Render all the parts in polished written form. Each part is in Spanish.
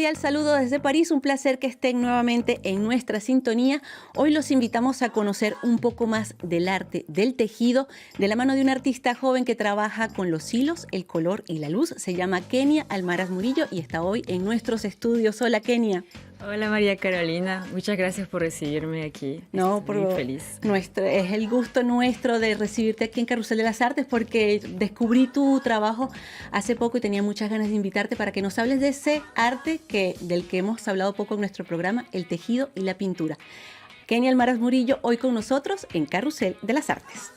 Cordial saludo desde París, un placer que estén nuevamente en nuestra sintonía. Hoy los invitamos a conocer un poco más del arte del tejido de la mano de un artista joven que trabaja con los hilos, el color y la luz. Se llama Kenia Almaraz Murillo y está hoy en nuestros estudios. Hola, Kenia. Hola María Carolina, muchas gracias por recibirme aquí. No, Estoy muy pero feliz. es el gusto nuestro de recibirte aquí en Carrusel de las Artes porque descubrí tu trabajo hace poco y tenía muchas ganas de invitarte para que nos hables de ese arte del que hemos hablado poco en nuestro programa, el tejido y la pintura. Kenia Almaraz Murillo, hoy con nosotros en Carrusel de las Artes.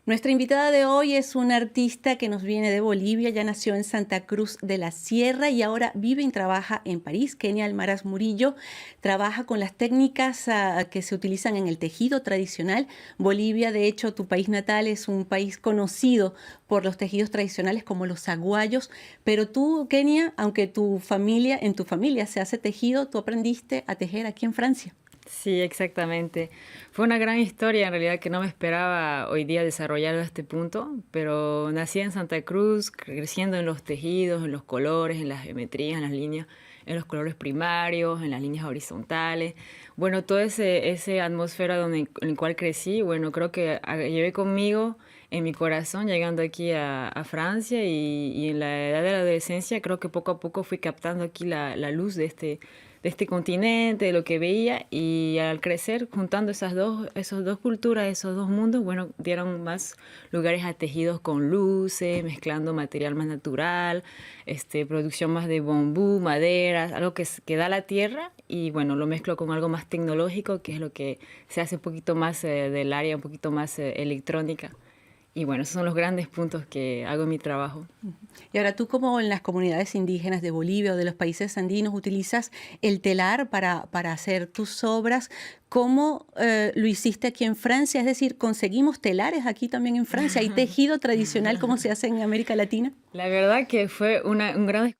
Nuestra invitada de hoy es una artista que nos viene de Bolivia, ya nació en Santa Cruz de la Sierra y ahora vive y trabaja en París. Kenia Almaraz Murillo trabaja con las técnicas que se utilizan en el tejido tradicional. Bolivia, de hecho, tu país natal, es un país conocido por los tejidos tradicionales como los aguayos, pero tú, Kenia, aunque en tu familia se hace tejido, tú aprendiste a tejer aquí en Francia. Sí, exactamente. Fue una gran historia en realidad que no me esperaba hoy día desarrollarlo a este punto, pero nací en Santa Cruz, creciendo en los tejidos, en los colores, en las geometrías, en las líneas, en los colores primarios, en las líneas horizontales. Bueno, toda ese atmósfera en el cual crecí, bueno, creo que llevé conmigo en mi corazón llegando aquí a Francia y en la edad de la adolescencia creo que poco a poco fui captando aquí la luz de este continente, de lo que veía, y al crecer, juntando esas dos culturas, esos dos mundos, bueno, dieron más lugares a tejidos con luces, mezclando material más natural, producción más de bambú, maderas, algo que da la tierra, y bueno, lo mezclo con algo más tecnológico, que es lo que se hace un poquito más del área, un poquito más electrónica. Y bueno, esos son los grandes puntos que hago en mi trabajo. Y ahora tú, como en las comunidades indígenas de Bolivia o de los países andinos, utilizas el telar para hacer tus obras. ¿Cómo lo hiciste aquí en Francia? Es decir, ¿conseguimos telares aquí también en Francia? ¿Hay tejido tradicional como se hace en América Latina? La verdad que fue un gran.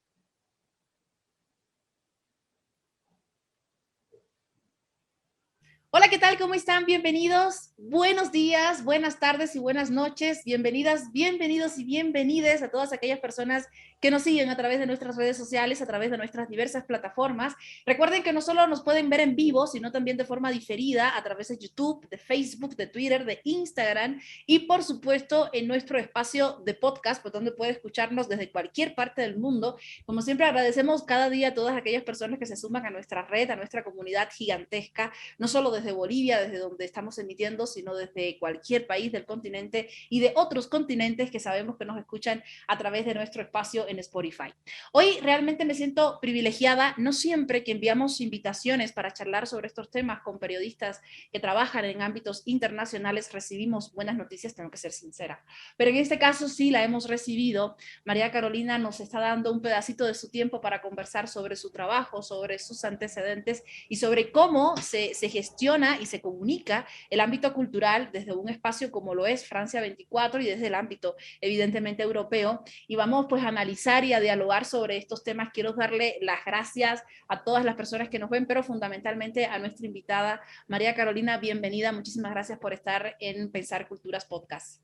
Hola, ¿qué tal? ¿Cómo están? Bienvenidos. Buenos días, buenas tardes y buenas noches. Bienvenidas, bienvenidos y bienvenides a todas aquellas personas que nos siguen a través de nuestras redes sociales, a través de nuestras diversas plataformas. Recuerden que no solo nos pueden ver en vivo, sino también de forma diferida a través de YouTube, de Facebook, de Twitter, de Instagram y por supuesto en nuestro espacio de podcast, por donde puede escucharnos desde cualquier parte del mundo. Como siempre agradecemos cada día a todas aquellas personas que se suman a nuestra red, a nuestra comunidad gigantesca, no solo desde Bolivia, desde donde estamos emitiendo, sino desde cualquier país del continente y de otros continentes que sabemos que nos escuchan a través de nuestro espacio en Spotify. Hoy realmente me siento privilegiada, no siempre que enviamos invitaciones para charlar sobre estos temas con periodistas que trabajan en ámbitos internacionales recibimos buenas noticias, tengo que ser sincera, pero en este caso sí la hemos recibido. María Carolina nos está dando un pedacito de su tiempo para conversar sobre su trabajo, sobre sus antecedentes y sobre cómo se gestiona y se comunica el ámbito cultural desde un espacio como lo es Francia 24 y desde el ámbito evidentemente europeo. Y vamos pues a analizar y a dialogar sobre estos temas. Quiero darle las gracias a todas las personas que nos ven, pero fundamentalmente a nuestra invitada María Carolina. Bienvenida, muchísimas gracias por estar en Pensar Culturas Podcast.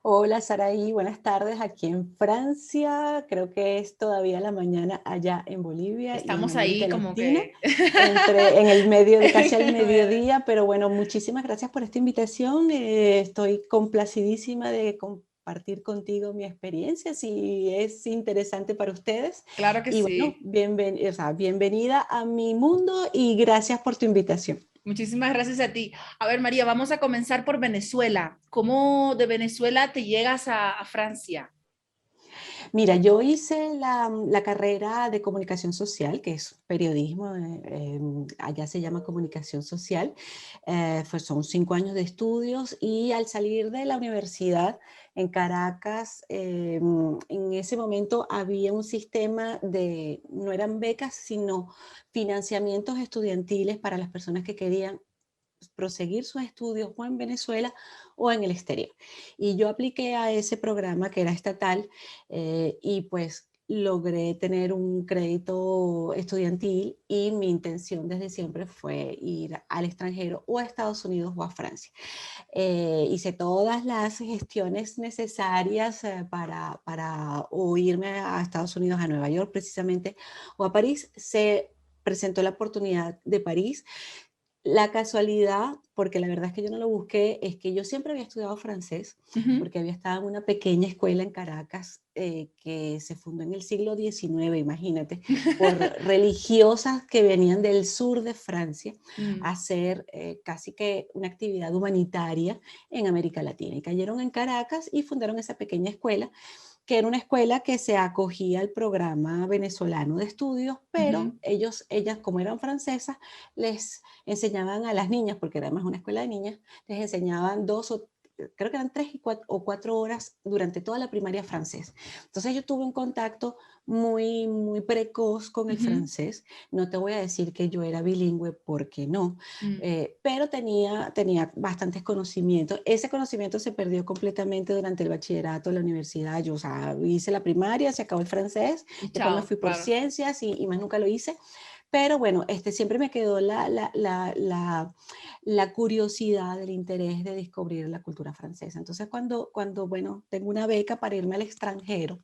Hola, Saraí, buenas tardes aquí en Francia. Creo que es todavía la mañana allá en Bolivia y en Estamos América ahí como Latina, que... en el medio de casi al mediodía, pero bueno, muchísimas gracias por esta invitación. Estoy complacidísima de compartir contigo mi experiencia, si es interesante para ustedes. Claro que Y bueno, sí. bienvenida a mi mundo y gracias por tu invitación. Muchísimas gracias a ti. A ver, María, vamos a comenzar por Venezuela. ¿Cómo de Venezuela te llegas a Francia? Mira, yo hice la carrera de comunicación social, que es periodismo, allá se llama comunicación social, son 5 años de estudios y al salir de la universidad en Caracas, en ese momento había un sistema de, no eran becas, sino financiamientos estudiantiles para las personas que querían proseguir sus estudios o en Venezuela o en el exterior. Y yo apliqué a ese programa que era estatal y pues logré tener un crédito estudiantil y mi intención desde siempre fue ir al extranjero o a Estados Unidos o a Francia. Hice todas las gestiones necesarias para o irme a Estados Unidos, a Nueva York precisamente, o a París. Se presentó la oportunidad de París. La casualidad, porque la verdad es que yo no lo busqué, es que yo siempre había estudiado francés, Ujú. porque había estado en una pequeña escuela en Caracas que se fundó en el siglo XIX, imagínate, por religiosas que venían del sur de Francia a Mm, hacer casi que una actividad humanitaria en América Latina. Y cayeron en Caracas y fundaron esa pequeña escuela que era una escuela que se acogía al programa venezolano de estudios, pero ujú. ellas como eran francesas, les enseñaban a las niñas, porque era más una escuela de niñas, les enseñaban creo que eran 3 o 4 horas durante toda la primaria francés. Entonces yo tuve un contacto muy, muy precoz con el Ujú. francés. No te voy a decir que yo era bilingüe porque no, Mm. pero tenía bastantes conocimientos. Ese conocimiento se perdió completamente durante el bachillerato, la universidad. Yo, o sea, hice la primaria, se acabó el francés, Y después me chao, fui por claro. ciencias y más nunca lo hice. Pero bueno, siempre me quedó la curiosidad, el interés de descubrir la cultura francesa. Entonces, cuando, bueno, tengo una beca para irme al extranjero,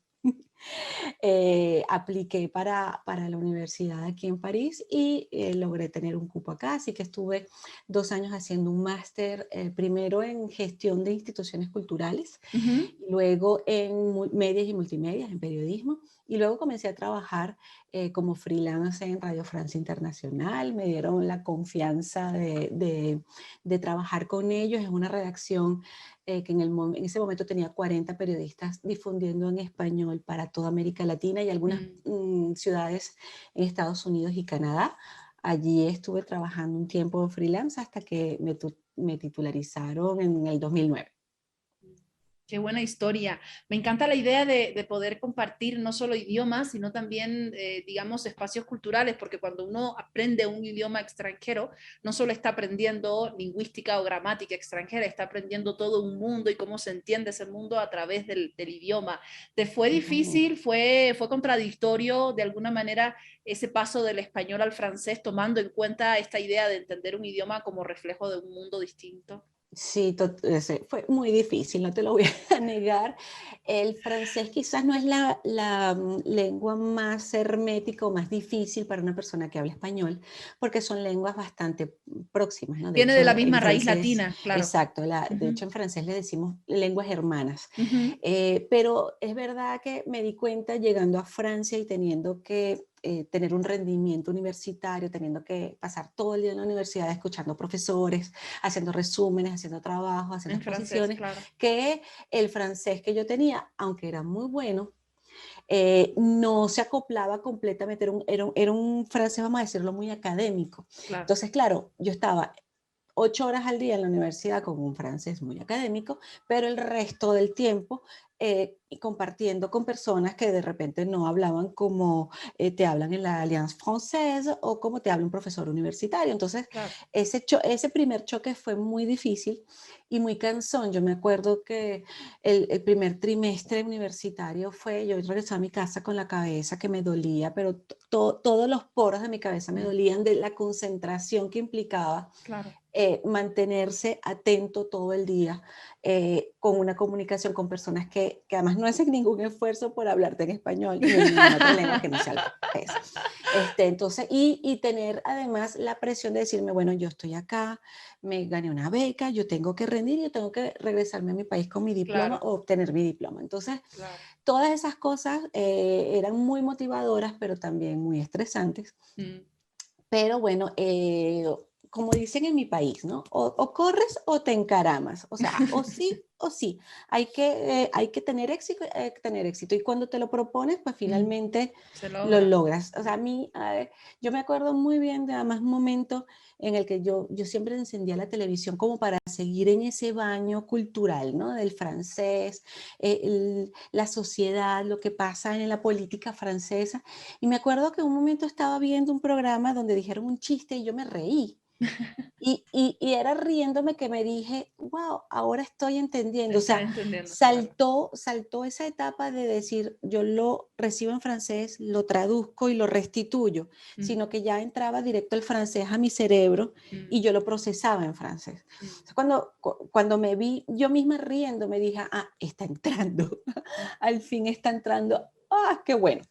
apliqué para la universidad aquí en París y logré tener un cupo acá, así que estuve 2 años haciendo un máster, primero en gestión de instituciones culturales, Ujú. luego en medios y multimedias, en periodismo, y luego comencé a trabajar como freelance en Radio Francia Internacional. Me dieron la confianza de trabajar con ellos. Es una redacción que en ese momento tenía 40 periodistas difundiendo en español para toda América Latina y algunas Mm. ciudades en Estados Unidos y Canadá. Allí estuve trabajando un tiempo freelance hasta que me titularizaron en el 2009. Qué buena historia. Me encanta la idea de poder compartir no solo idiomas, sino también, digamos, espacios culturales, porque cuando uno aprende un idioma extranjero, no solo está aprendiendo lingüística o gramática extranjera, está aprendiendo todo un mundo y cómo se entiende ese mundo a través del idioma. ¿Te fue Totalmente. difícil, fue contradictorio de alguna manera ese paso del español al francés, tomando en cuenta esta idea de entender un idioma como reflejo de un mundo distinto? Sí, fue muy difícil, no te lo voy a negar. El francés quizás no es la lengua más hermética o más difícil para una persona que habla español, porque son lenguas bastante próximas, ¿no? De Viene de la hecho, en misma raíz francés, latina, claro. exacto, de Ujú, hecho en francés le decimos lenguas hermanas. ujú. Pero es verdad que me di cuenta llegando a Francia y teniendo que tener un rendimiento universitario, teniendo que pasar todo el día en la universidad escuchando profesores, haciendo resúmenes, haciendo trabajos, haciendo En francés, exposiciones, claro. que el francés que yo tenía, aunque era muy bueno, no se acoplaba completamente, era un francés, vamos a decirlo, muy académico. Claro. Entonces, claro, yo estaba 8 horas al día en la universidad con un francés muy académico, pero el resto del tiempo y compartiendo con personas que de repente no hablaban como te hablan en la Alliance Française o como te habla un profesor universitario. Entonces, Claro. ese primer choque fue muy difícil y muy cansón. Yo me acuerdo que el primer trimestre universitario yo regresaba a mi casa con la cabeza que me dolía, pero todos los poros de mi cabeza me Mm, dolían de la concentración que implicaba claro. mantenerse atento todo el día con una comunicación con personas que además no hacen ningún esfuerzo por hablarte en español ni en ninguna otra lengua que no sea el francés. Entonces, y tener además la presión de decirme, bueno, yo estoy acá, me gané una beca, yo tengo que rendir, yo tengo que regresarme a mi país con mi diploma Claro, o obtener mi diploma. Entonces, claro. todas esas cosas eran muy motivadoras, pero también muy estresantes. Mm, Pero bueno, como dicen en mi país, ¿no? O corres o te encaramas. O sea, o sí o sí. Hay que tener éxito. Y cuando te lo propones, pues mm, finalmente se lo logra. logras. O sea, yo me acuerdo muy bien de además un momento en el que yo siempre encendía la televisión como para seguir en ese baño cultural, ¿no? Del francés, la sociedad, lo que pasa en la política francesa. Y me acuerdo que un momento estaba viendo un programa donde dijeron un chiste y yo me reí. Y era riéndome que me dije, wow, ahora estoy entendiendo. O Está sea, entendiendo, claro. saltó esa etapa de decir, yo lo recibo en francés, lo traduzco y lo restituyo, Mm, sino que ya entraba directo el francés a mi cerebro mm, y yo lo procesaba en francés. mm, O sea, cuando me vi yo misma riendo, me dije, ah, está entrando, mm. al fin está entrando. Ah, qué bueno,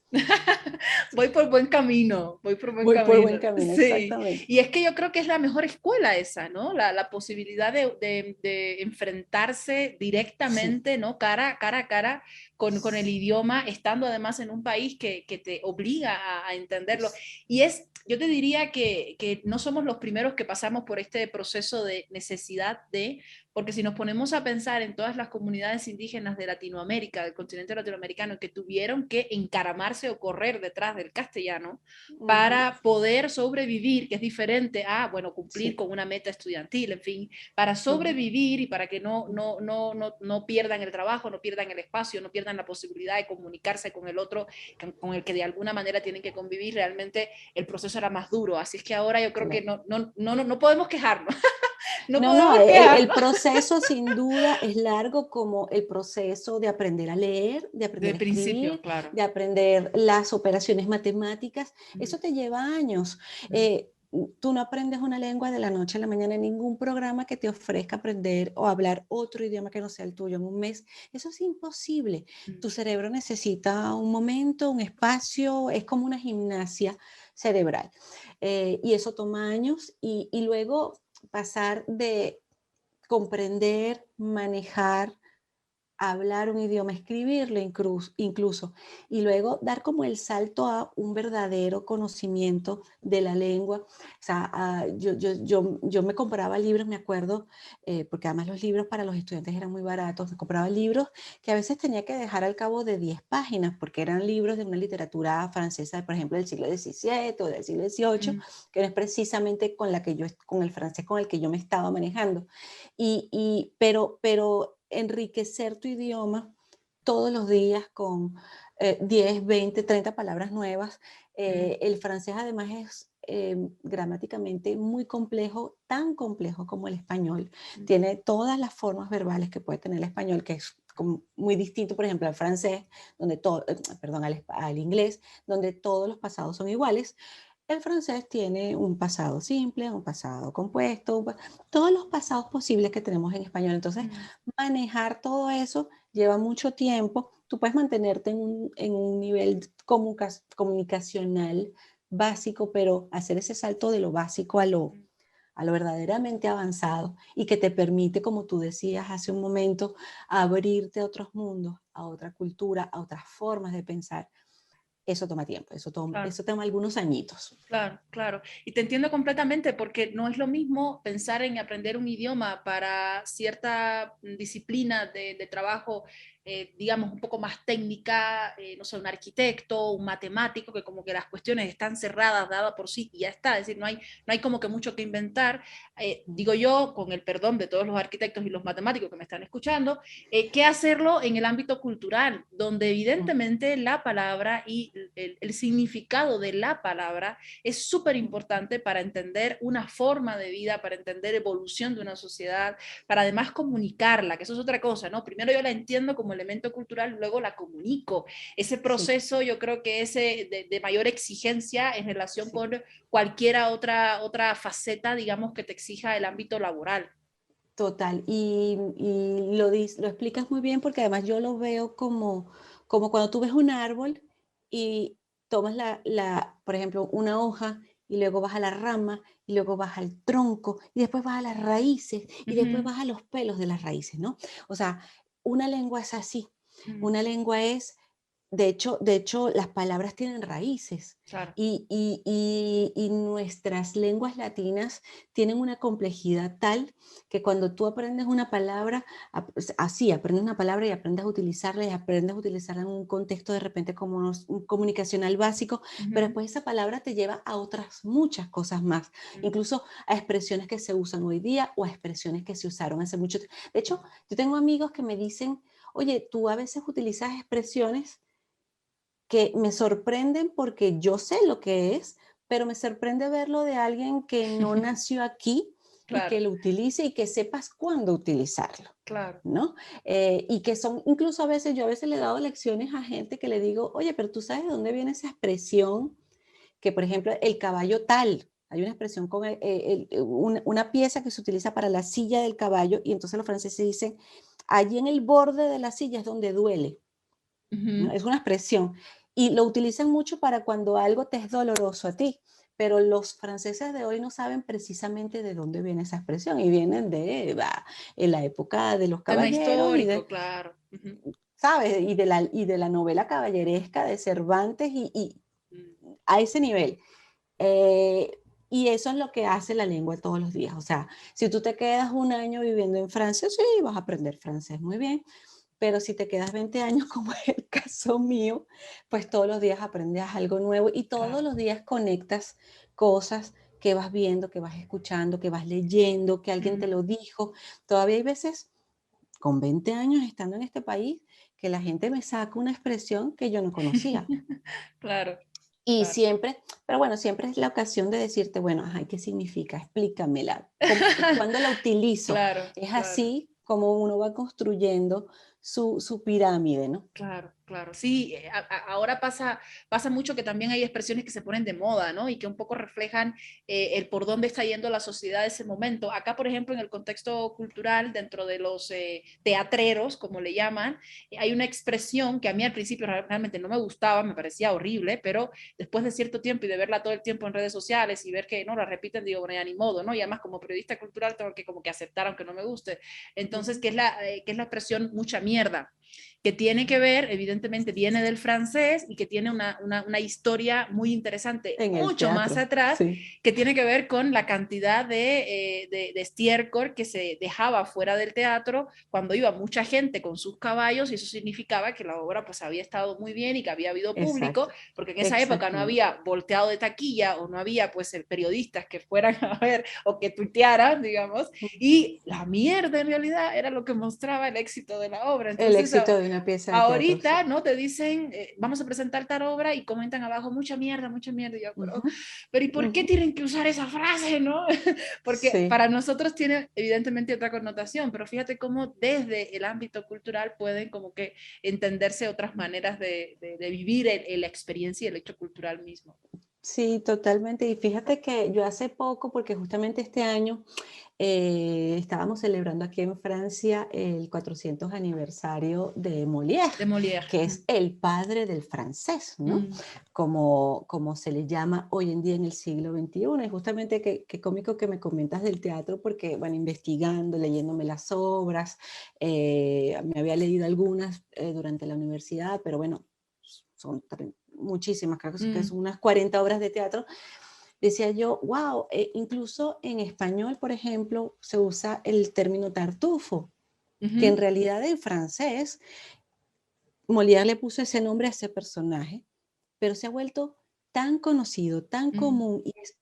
Voy por buen camino, voy por buen voy por camino. buen camino, Sí, exactamente. y es que yo creo que es la mejor escuela esa, ¿no? La posibilidad de enfrentarse Sí, directamente, ¿no? Cara a cara con el idioma, estando además en un país que te obliga a entenderlo. Y yo te diría que no somos los primeros que pasamos por este proceso de necesidad de, porque si nos ponemos a pensar en todas las comunidades indígenas de Latinoamérica, del continente latinoamericano, que tuvieron que encaramarse o correr detrás del castellano ujú, para poder sobrevivir, que es diferente a, bueno, cumplir sí, con una meta estudiantil, en fin, para ujú, sobrevivir y para que ujú, no pierdan el trabajo, no pierdan el espacio, no pierdan la posibilidad de comunicarse con el otro, con el que de alguna manera tienen que convivir, realmente el proceso era más duro. Así es que ahora yo creo que claro. no podemos quejarnos. No No, no, podemos el quejarnos. proceso sin duda es largo como el proceso de aprender a leer, de De aprender a principio, escribir, claro. de aprender las operaciones matemáticas. Mm, Eso te lleva años. mm, Tú no aprendes una lengua de la noche a la mañana en ningún programa que te ofrezca aprender o hablar otro idioma que no sea el tuyo en un mes. Eso es imposible. mm, Tu cerebro necesita un momento, un espacio, es como una gimnasia cerebral. Y eso toma años y luego pasar de comprender, manejar, hablar un idioma, escribirlo incluso, y luego dar como el salto a un verdadero conocimiento de la lengua. O sea, yo me compraba libros, me acuerdo, porque además los libros para los estudiantes eran muy baratos, me compraba libros que a veces tenía que dejar al cabo de 10 páginas, porque eran libros de una literatura francesa, por ejemplo, del siglo XVII o del siglo XVIII, mm, que no es precisamente con la que con el francés con el que yo me estaba manejando. Pero enriquecer tu idioma todos los días con 10, 20, 30 palabras nuevas. mm, El francés además es gramáticamente muy complejo, tan complejo como el español. mm, Tiene todas las formas verbales que puede tener el español, que es como muy distinto, por ejemplo, al francés, donde todo, perdón, al inglés, donde todos los pasados son iguales. El francés tiene un pasado simple, un pasado compuesto, todos los pasados posibles que tenemos en español. Entonces, mm. manejar todo eso lleva mucho tiempo. Tú puedes mantenerte en un nivel comunicacional básico, pero hacer ese salto de lo básico a lo verdaderamente avanzado y que te permite, como tú decías hace un momento, abrirte a otros mundos, a otra cultura, a otras formas de pensar. Eso toma tiempo, Claro. eso toma algunos añitos. Claro, claro. Y te entiendo completamente porque no es lo mismo pensar en aprender un idioma para cierta disciplina de trabajo, digamos, un poco más técnica, no sé, un arquitecto, un matemático, que como que las cuestiones están cerradas, dadas por sí y ya está. Es decir, no hay como que mucho que inventar. Digo yo, con el perdón de todos los arquitectos y los matemáticos que me están escuchando, que hacerlo en el ámbito cultural, donde Mm, evidentemente la palabra y el significado de la palabra es súper mm, importante para entender una forma de vida, para entender evolución de una sociedad, para además comunicarla, que eso es otra cosa, ¿no? Primero yo la entiendo como elemento cultural, luego la comunico. Ese sí, proceso yo creo que es de mayor exigencia en relación sí. con cualquiera otra faceta, digamos, que te exija el ámbito laboral. Total, y lo explicas muy bien porque además yo lo veo como cuando tú ves un árbol y tomas por ejemplo, una hoja y luego vas a la rama y luego vas al tronco y después vas a las raíces y después Ujú, vas a los pelos de las raíces, ¿no? O sea, una lengua es así, ujú, una lengua es, de hecho, las palabras tienen raíces claro. y nuestras lenguas latinas tienen una complejidad tal que cuando tú aprendes una palabra, así, aprendes una palabra y aprendes a utilizarla y aprendes a utilizarla en un contexto de repente como un comunicacional básico, pero Ujú, después esa palabra te lleva a otras muchas cosas más, ujú, incluso a expresiones que se usan hoy día o a expresiones que se usaron hace mucho tiempo. De hecho, yo tengo amigos que me dicen, oye, tú a veces utilizas expresiones que me sorprenden porque yo sé lo que es, pero me sorprende verlo de alguien que no nació aquí y Claro, que lo utilice y que sepas cuándo utilizarlo, claro. ¿no? Y que son, incluso yo a veces le he dado lecciones a gente que le digo, oye, pero tú sabes de dónde viene esa expresión que, por ejemplo, el caballo tal. Hay una expresión con una pieza que se utiliza para la silla del caballo y entonces los franceses dicen, allí en el borde de la silla es donde duele, ¿no? Ujú. Es una expresión y lo utilizan mucho para cuando algo te es doloroso a ti, pero los franceses de hoy no saben precisamente de dónde viene esa expresión y vienen en la época de los Tema caballeros y histórico, de, claro. Ujú. ¿sabes? Y de la novela caballeresca de Cervantes y Mm. a ese nivel. Eh, y eso es lo que hace la lengua todos los días. O sea, si tú te quedas un año viviendo en Francia, sí, vas a aprender francés muy bien, pero si te quedas 20 años, como es el caso mío, pues todos los días aprendes algo nuevo y todos Claro. los días conectas cosas que vas viendo, que vas escuchando, que vas leyendo, que alguien te Mm. lo dijo. Todavía hay veces, con 20 años estando en este país, que la gente me saca una expresión que yo no conocía. Claro, Y claro. siempre, pero bueno, siempre es la ocasión de decirte, bueno, ajá, ¿qué significa? Explícamela. ¿Cuándo la utilizo? Claro, Es claro. así como uno va construyendo su pirámide, ¿no? Claro, claro. Sí, ahora pasa mucho que también hay expresiones que se ponen de moda, ¿no? Y que un poco reflejan el por dónde está yendo la sociedad en ese momento. Acá, por ejemplo, en el contexto cultural, dentro de los teatreros, como le llaman, hay una expresión que a mí al principio realmente no me gustaba, me parecía horrible, pero después de cierto tiempo y de verla todo el tiempo en redes sociales y ver que no la repiten, digo, bueno, ya ni modo, ¿no? Y además como periodista cultural tengo que como que aceptar aunque no me guste. Entonces, Ujú. ¿qué es la expresión mucha mierda? Que tiene que ver, evidentemente viene del francés y que tiene una historia muy interesante, En el mucho más teatro, atrás, sí, que tiene que ver con la cantidad de estiércol que se dejaba fuera del teatro cuando iba mucha gente con sus caballos y eso significaba que la obra pues había estado muy bien y que había habido público, exacto, porque en esa época no exactamente. había volteado de taquilla o no había pues periodistas que fueran a ver o que tuitearan, digamos, Ujú. y la mierda en realidad era lo que mostraba el éxito de la obra. El Entonces, éxito de una pieza de teatro, ahorita, sí. ¿no? Te dicen, vamos a presentar tal obra y comentan abajo, mucha mierda, mucha mierda. Y yo, Ujú, pero ¿y por qué ujú. tienen que usar esa frase, no? Porque Sí. para nosotros tiene evidentemente otra connotación, pero fíjate cómo desde el ámbito cultural pueden como que entenderse otras maneras de vivir la experiencia y el hecho cultural mismo. Sí, totalmente. Y fíjate que yo hace poco, porque justamente este año estábamos celebrando aquí en Francia el 400 aniversario de Molière, De Molière. que es el padre del francés, ¿no? Mm, Como se le llama hoy en día en el siglo XXI. Y justamente qué cómico que me comentas del teatro, porque, bueno, investigando, leyéndome las obras, me había leído algunas durante la universidad, pero bueno, son muchísimas, creo que mm, son unas 40 obras de teatro. Decía yo, wow, incluso en español, por ejemplo, se usa el término tartufo, que en ujú, realidad en francés Molière le puso ese nombre a ese personaje, pero se ha vuelto tan conocido, tan mm. común y es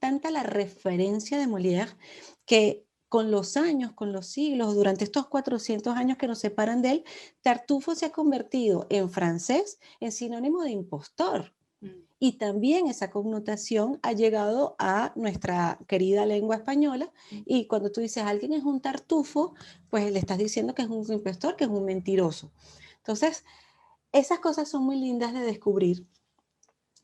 tanta la referencia de Molière que con los años, con los siglos, durante estos 400 años que nos separan de él, Tartufo se ha convertido en francés en sinónimo de impostor. Mm. Y también esa connotación ha llegado a nuestra querida lengua española. Mm. Y cuando tú dices alguien es un tartufo, pues le estás diciendo que es un impostor, que es un mentiroso. Entonces, esas cosas son muy lindas de descubrir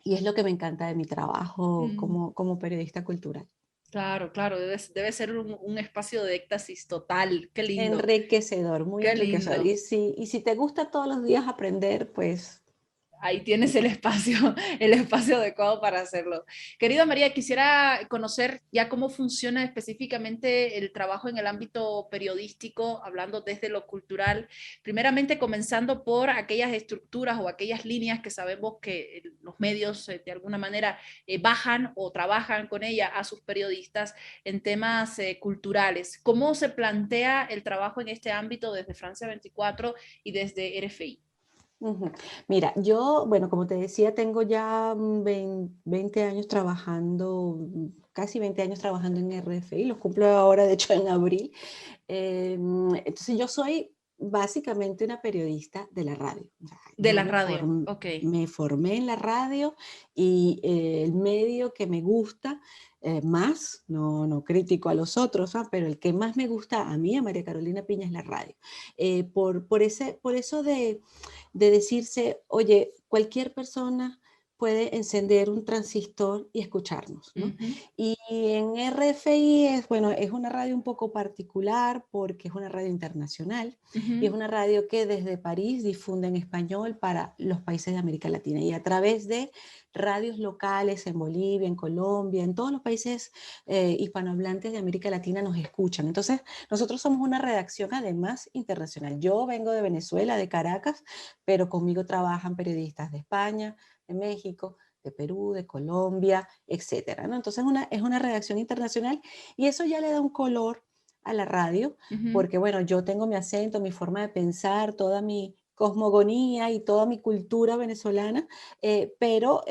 y es lo que me encanta de mi trabajo Mm. como periodista cultural. Claro, claro, debe ser un espacio de éxtasis total. Qué lindo, Enriquecedor, muy qué enriquecedor. lindo. Y si te gusta todos los días aprender, pues Ahí tienes el espacio, el espacio adecuado para hacerlo. Querida María, quisiera conocer ya cómo funciona específicamente el trabajo en el ámbito periodístico, hablando desde lo cultural. Primeramente, comenzando por aquellas estructuras o aquellas líneas que sabemos que los medios de alguna manera bajan o trabajan con ella a sus periodistas en temas culturales. ¿Cómo se plantea el trabajo en este ámbito desde Francia 24 y desde RFI? ujú. Mira, yo, bueno, como te decía, tengo ya 20 años trabajando, casi 20 años trabajando en RFI, los cumplo ahora, de hecho, en abril. Entonces, yo soy básicamente una periodista de la radio. O sea, De la radio, ok. me formé en la radio y el medio que me gusta más, no critico a los otros, ¿ah? Pero el que más me gusta a mí, a María Carolina Piña, es la radio. Por eso de decirse, oye, cualquier persona puede encender un transistor y escucharnos, ¿no? Ujú, Y en RFI bueno, es una radio un poco particular porque es una radio internacional y es ujú. una radio que desde París difunde en español para los países de América Latina y a través de radios locales en Bolivia, en Colombia, en todos los países hispanohablantes de América Latina nos escuchan. Entonces, nosotros somos una redacción además internacional. Yo vengo de Venezuela, de Caracas, pero conmigo trabajan periodistas de España, de México, de Perú, de Colombia, etcétera, ¿no? Entonces es una redacción internacional y eso ya le da un color a la radio, Ujú, porque bueno, yo tengo mi acento, mi forma de pensar, toda mi cosmogonía y toda mi cultura venezolana, pero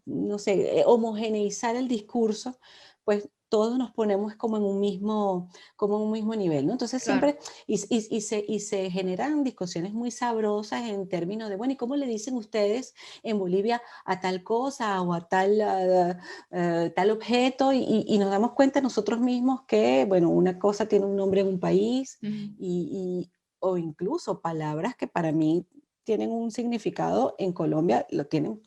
no sé, homogeneizar el discurso, pues todos nos ponemos como en un mismo nivel, ¿no? Entonces claro. siempre, y se generan discusiones muy sabrosas en términos de, bueno, ¿y cómo le dicen ustedes en Bolivia a tal cosa o a tal objeto? Y nos damos cuenta nosotros mismos que, bueno, una cosa tiene un nombre en un país Ujú, o incluso palabras que para mí tienen un significado en Colombia, lo tienen,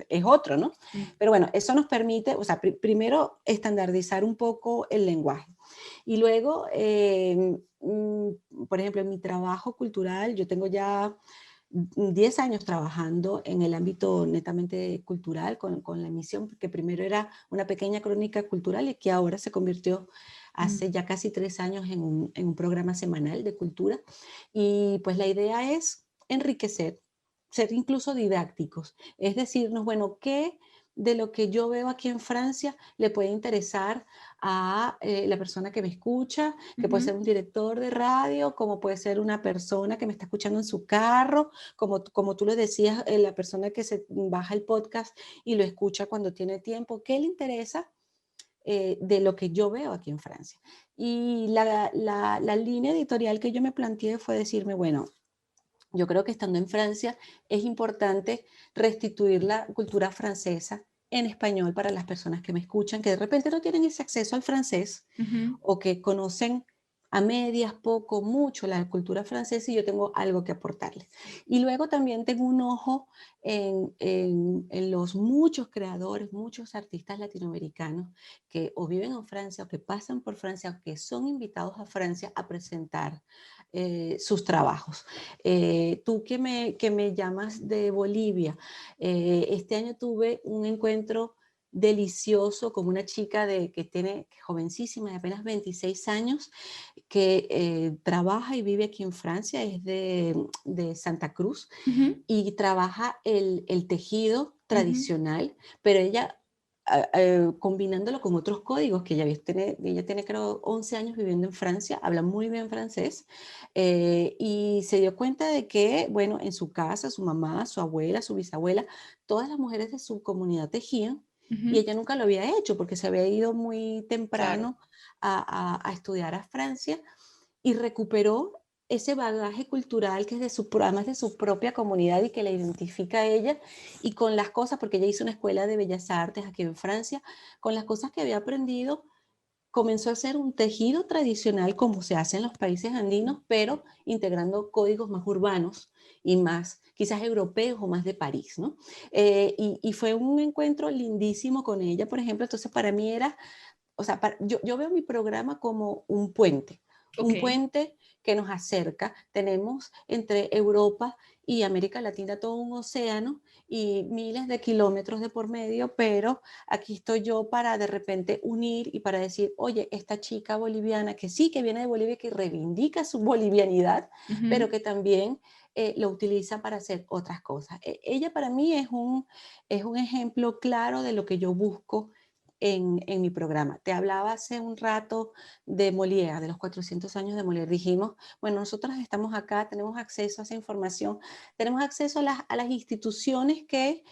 es otro, ¿no? mm, Pero bueno, eso nos permite, o sea, primero estandarizar un poco el lenguaje. Y luego, por ejemplo, en mi trabajo cultural, yo tengo ya 10 años trabajando en el ámbito netamente cultural con la emisión, que primero era una pequeña crónica cultural y que ahora se convirtió mm, hace ya casi 3 años en un programa semanal de cultura. Y pues la idea es enriquecer, ser incluso didácticos, es decirnos, bueno, ¿qué de lo que yo veo aquí en Francia le puede interesar a la persona que me escucha, que puede ujú, ser un director de radio, como puede ser una persona que me está escuchando en su carro, como tú lo decías, la persona que se baja el podcast y lo escucha cuando tiene tiempo, ¿qué le interesa de lo que yo veo aquí en Francia? Y la línea editorial que yo me planteé fue decirme, bueno, yo creo que estando en Francia es importante restituir la cultura francesa en español para las personas que me escuchan, que de repente no tienen ese acceso al francés ujú, o que conocen a medias, poco, mucho la cultura francesa y yo tengo algo que aportarles. Y luego también tengo un ojo en los muchos creadores, muchos artistas latinoamericanos que o viven en Francia o que pasan por Francia o que son invitados a Francia a presentar sus trabajos. Tú que me llamas de Bolivia, este año tuve un encuentro delicioso con una chica que tiene jovencísima, de apenas 26 años, que trabaja y vive aquí en Francia, es de Santa Cruz ujú, y trabaja el tejido ujú. tradicional, pero ella combinándolo con otros códigos que ella tiene creo 11 años viviendo en Francia, habla muy bien francés y se dio cuenta de que, bueno, en su casa, su mamá, su abuela, su bisabuela, todas las mujeres de su comunidad tejían y Ujú, ella nunca lo había hecho porque se había ido muy claro, temprano a estudiar a Francia y recuperó ese bagaje cultural que es además de su propia comunidad y que la identifica a ella y con las cosas, porque ella hizo una escuela de bellas artes aquí en Francia, con las cosas que había aprendido, comenzó a hacer un tejido tradicional como se hace en los países andinos, pero integrando códigos más urbanos y más quizás europeos o más de París, ¿no? Y fue un encuentro lindísimo con ella, por ejemplo, entonces para mí era o sea, yo veo mi programa como ok. un puente que nos acerca. Tenemos entre Europa y América Latina todo un océano y miles de kilómetros de por medio, pero aquí estoy yo para de repente unir y para decir, oye, esta chica boliviana que sí, que viene de Bolivia, que reivindica su bolivianidad, pero Ujú, que también lo utiliza para hacer otras cosas. Ella para mí es un ejemplo claro de lo que yo busco en mi programa. Te hablaba hace un rato de Molière, de los 400 años de Molière. Dijimos, bueno, nosotros estamos acá, tenemos acceso a esa información, tenemos acceso a las instituciones que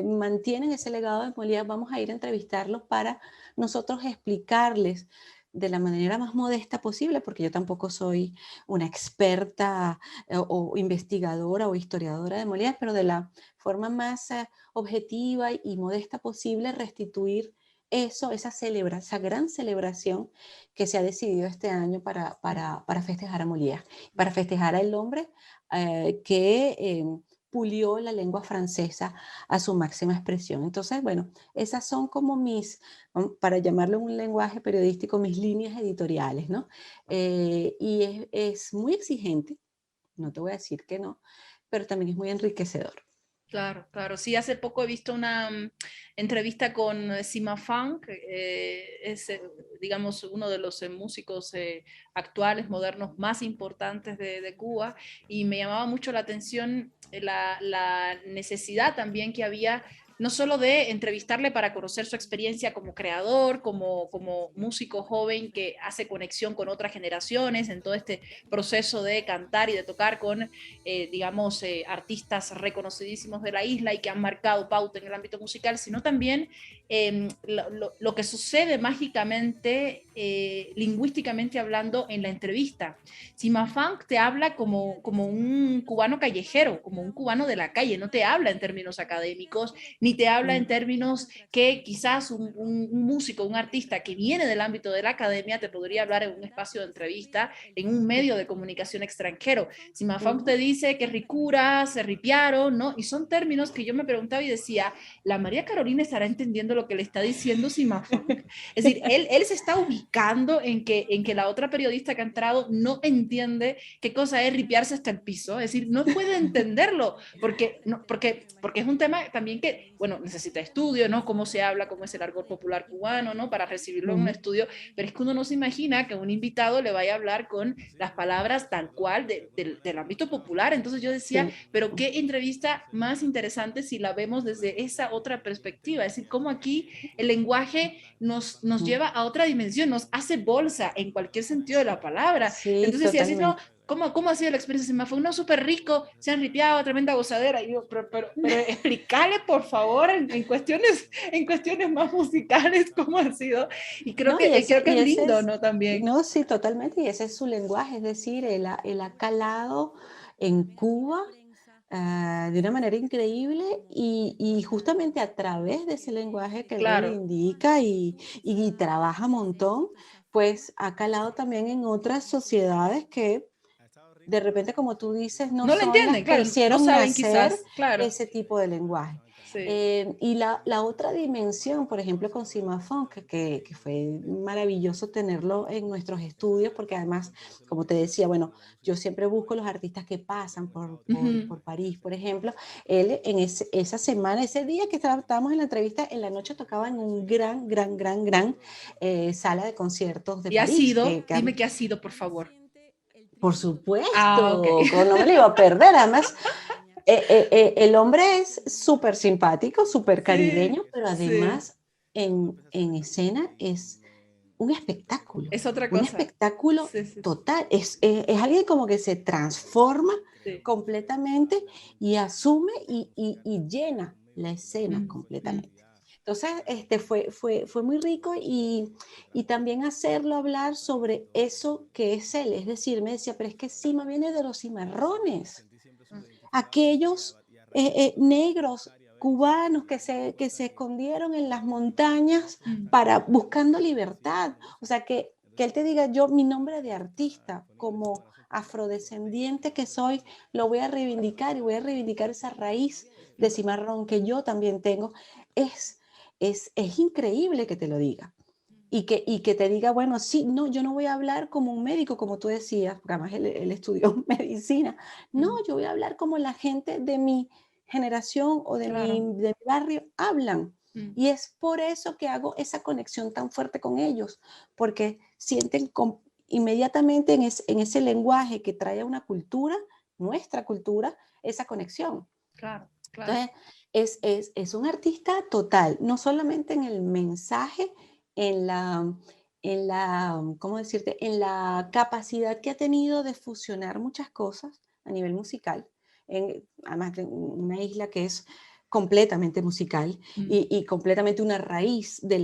mantienen ese legado de Molière. Vamos a ir a entrevistarlos para nosotros explicarles de la manera más modesta posible, porque yo tampoco soy una experta o investigadora o historiadora de Molière, pero de la forma más objetiva y modesta posible restituir eso, esa gran celebración que se ha decidido este año para festejar a Molière, para festejar al hombre que pulió la lengua francesa a su máxima expresión. Entonces, bueno, esas son como para llamarlo en un lenguaje periodístico, mis líneas editoriales, ¿no? Y es muy exigente, no te voy a decir que no, pero también es muy enriquecedor. Claro, claro. Sí, hace poco he visto una entrevista con Sima Funk, es, digamos, uno de los músicos actuales, modernos, más importantes de Cuba, y me llamaba mucho la atención la necesidad también que había, no solo de entrevistarle para conocer su experiencia como creador, como músico joven que hace conexión con otras generaciones en todo este proceso de cantar y de tocar con digamos, artistas reconocidísimos de la isla y que han marcado pauta en el ámbito musical, sino también lo que sucede mágicamente, lingüísticamente hablando, en la entrevista. Sima Funk te habla como un cubano callejero, como un cubano de la calle, no te habla en términos académicos, ni te habla en términos que quizás un músico, un artista que viene del ámbito de la academia te podría hablar en un espacio de entrevista, en un medio de comunicación extranjero. Sima Funk te dice que ricura, se ripiaron, ¿no? Y son términos que yo me preguntaba y decía, ¿la María Carolina estará entendiendo lo que le está diciendo Sima Funk? Es decir, él se está ubicando en que la otra periodista que ha entrado no entiende qué cosa es ripiarse hasta el piso, es decir, no puede entenderlo, porque es un tema también que, bueno, necesita estudio, ¿no? Cómo se habla, cómo es el argot popular cubano, ¿no? Para recibirlo en un estudio, pero es que uno no se imagina que un invitado le vaya a hablar con las palabras tal cual del ámbito popular. Entonces yo decía, Sí. pero qué entrevista más interesante si la vemos desde esa otra perspectiva, es decir, cómo aquí el lenguaje nos lleva a otra dimensión, nos hace bolsa en cualquier sentido de la palabra. Sí, Entonces, si así no, totalmente. ¿cómo ha sido la experiencia? Se me fue, no, súper rico, se han ripiado, tremenda gozadera. Y yo, pero explícale, por favor, en cuestiones más musicales, cómo ha sido. Y No, y creo que es y ese lindo, es, ¿no? También. no, sí, totalmente, y ese es su lenguaje, es decir, él ha calado en Cuba de una manera increíble y justamente a través de ese lenguaje que él Claro. reivindica y trabaja un montón, pues ha calado también en otras sociedades que de repente, como tú dices, no No lo son las entienden, que claro, no hicieron saben nacer quizás, claro. ese tipo de lenguaje. Sí. Y la otra dimensión, por ejemplo, con Simafón, que fue maravilloso tenerlo en nuestros estudios, porque además, como te decía, bueno, yo siempre busco los artistas que pasan Ujú. por París, por ejemplo. Él en esa semana, ese día que estábamos en la entrevista, en la noche tocaba en un gran sala de conciertos de Y ha París, sido, dime qué ha sido, por favor. por Ah, ok. supuesto, no me lo iba a perder. Además, el hombre es súper simpático, súper Sí, caribeño, pero sí. además en escena es Es otra un cosa. espectáculo Sí, sí, total. Es alguien como que se transforma sí. completamente y asume y llena la escena Mm, mm. completamente. Entonces, fue muy rico y también hacerlo hablar sobre eso que es él. Es decir, me decía, pero es que Sima viene de los cimarrones, aquellos negros cubanos que se escondieron en las montañas Mm, buscando libertad. O sea, que él te diga, yo mi nombre de artista como afrodescendiente que soy, lo voy a reivindicar y voy a reivindicar esa raíz de mm. cimarrón que yo también tengo. Es, es increíble que te lo diga. Y que te diga, bueno, sí, no, yo no voy a hablar como un médico, como tú decías, porque además él estudió medicina. No, Mm, yo voy a hablar como la gente de mi generación o claro. de mi barrio hablan. Mm, Y es por eso que hago esa conexión tan fuerte con ellos, porque sienten inmediatamente en ese lenguaje que trae a una cultura, nuestra cultura, esa conexión. claro, claro. Entonces, es un artista total, no solamente en el mensaje, en ¿cómo decirte? En la capacidad que ha tenido de fusionar muchas cosas a nivel musical, además de una isla que es completamente musical Mm. y completamente una raíz de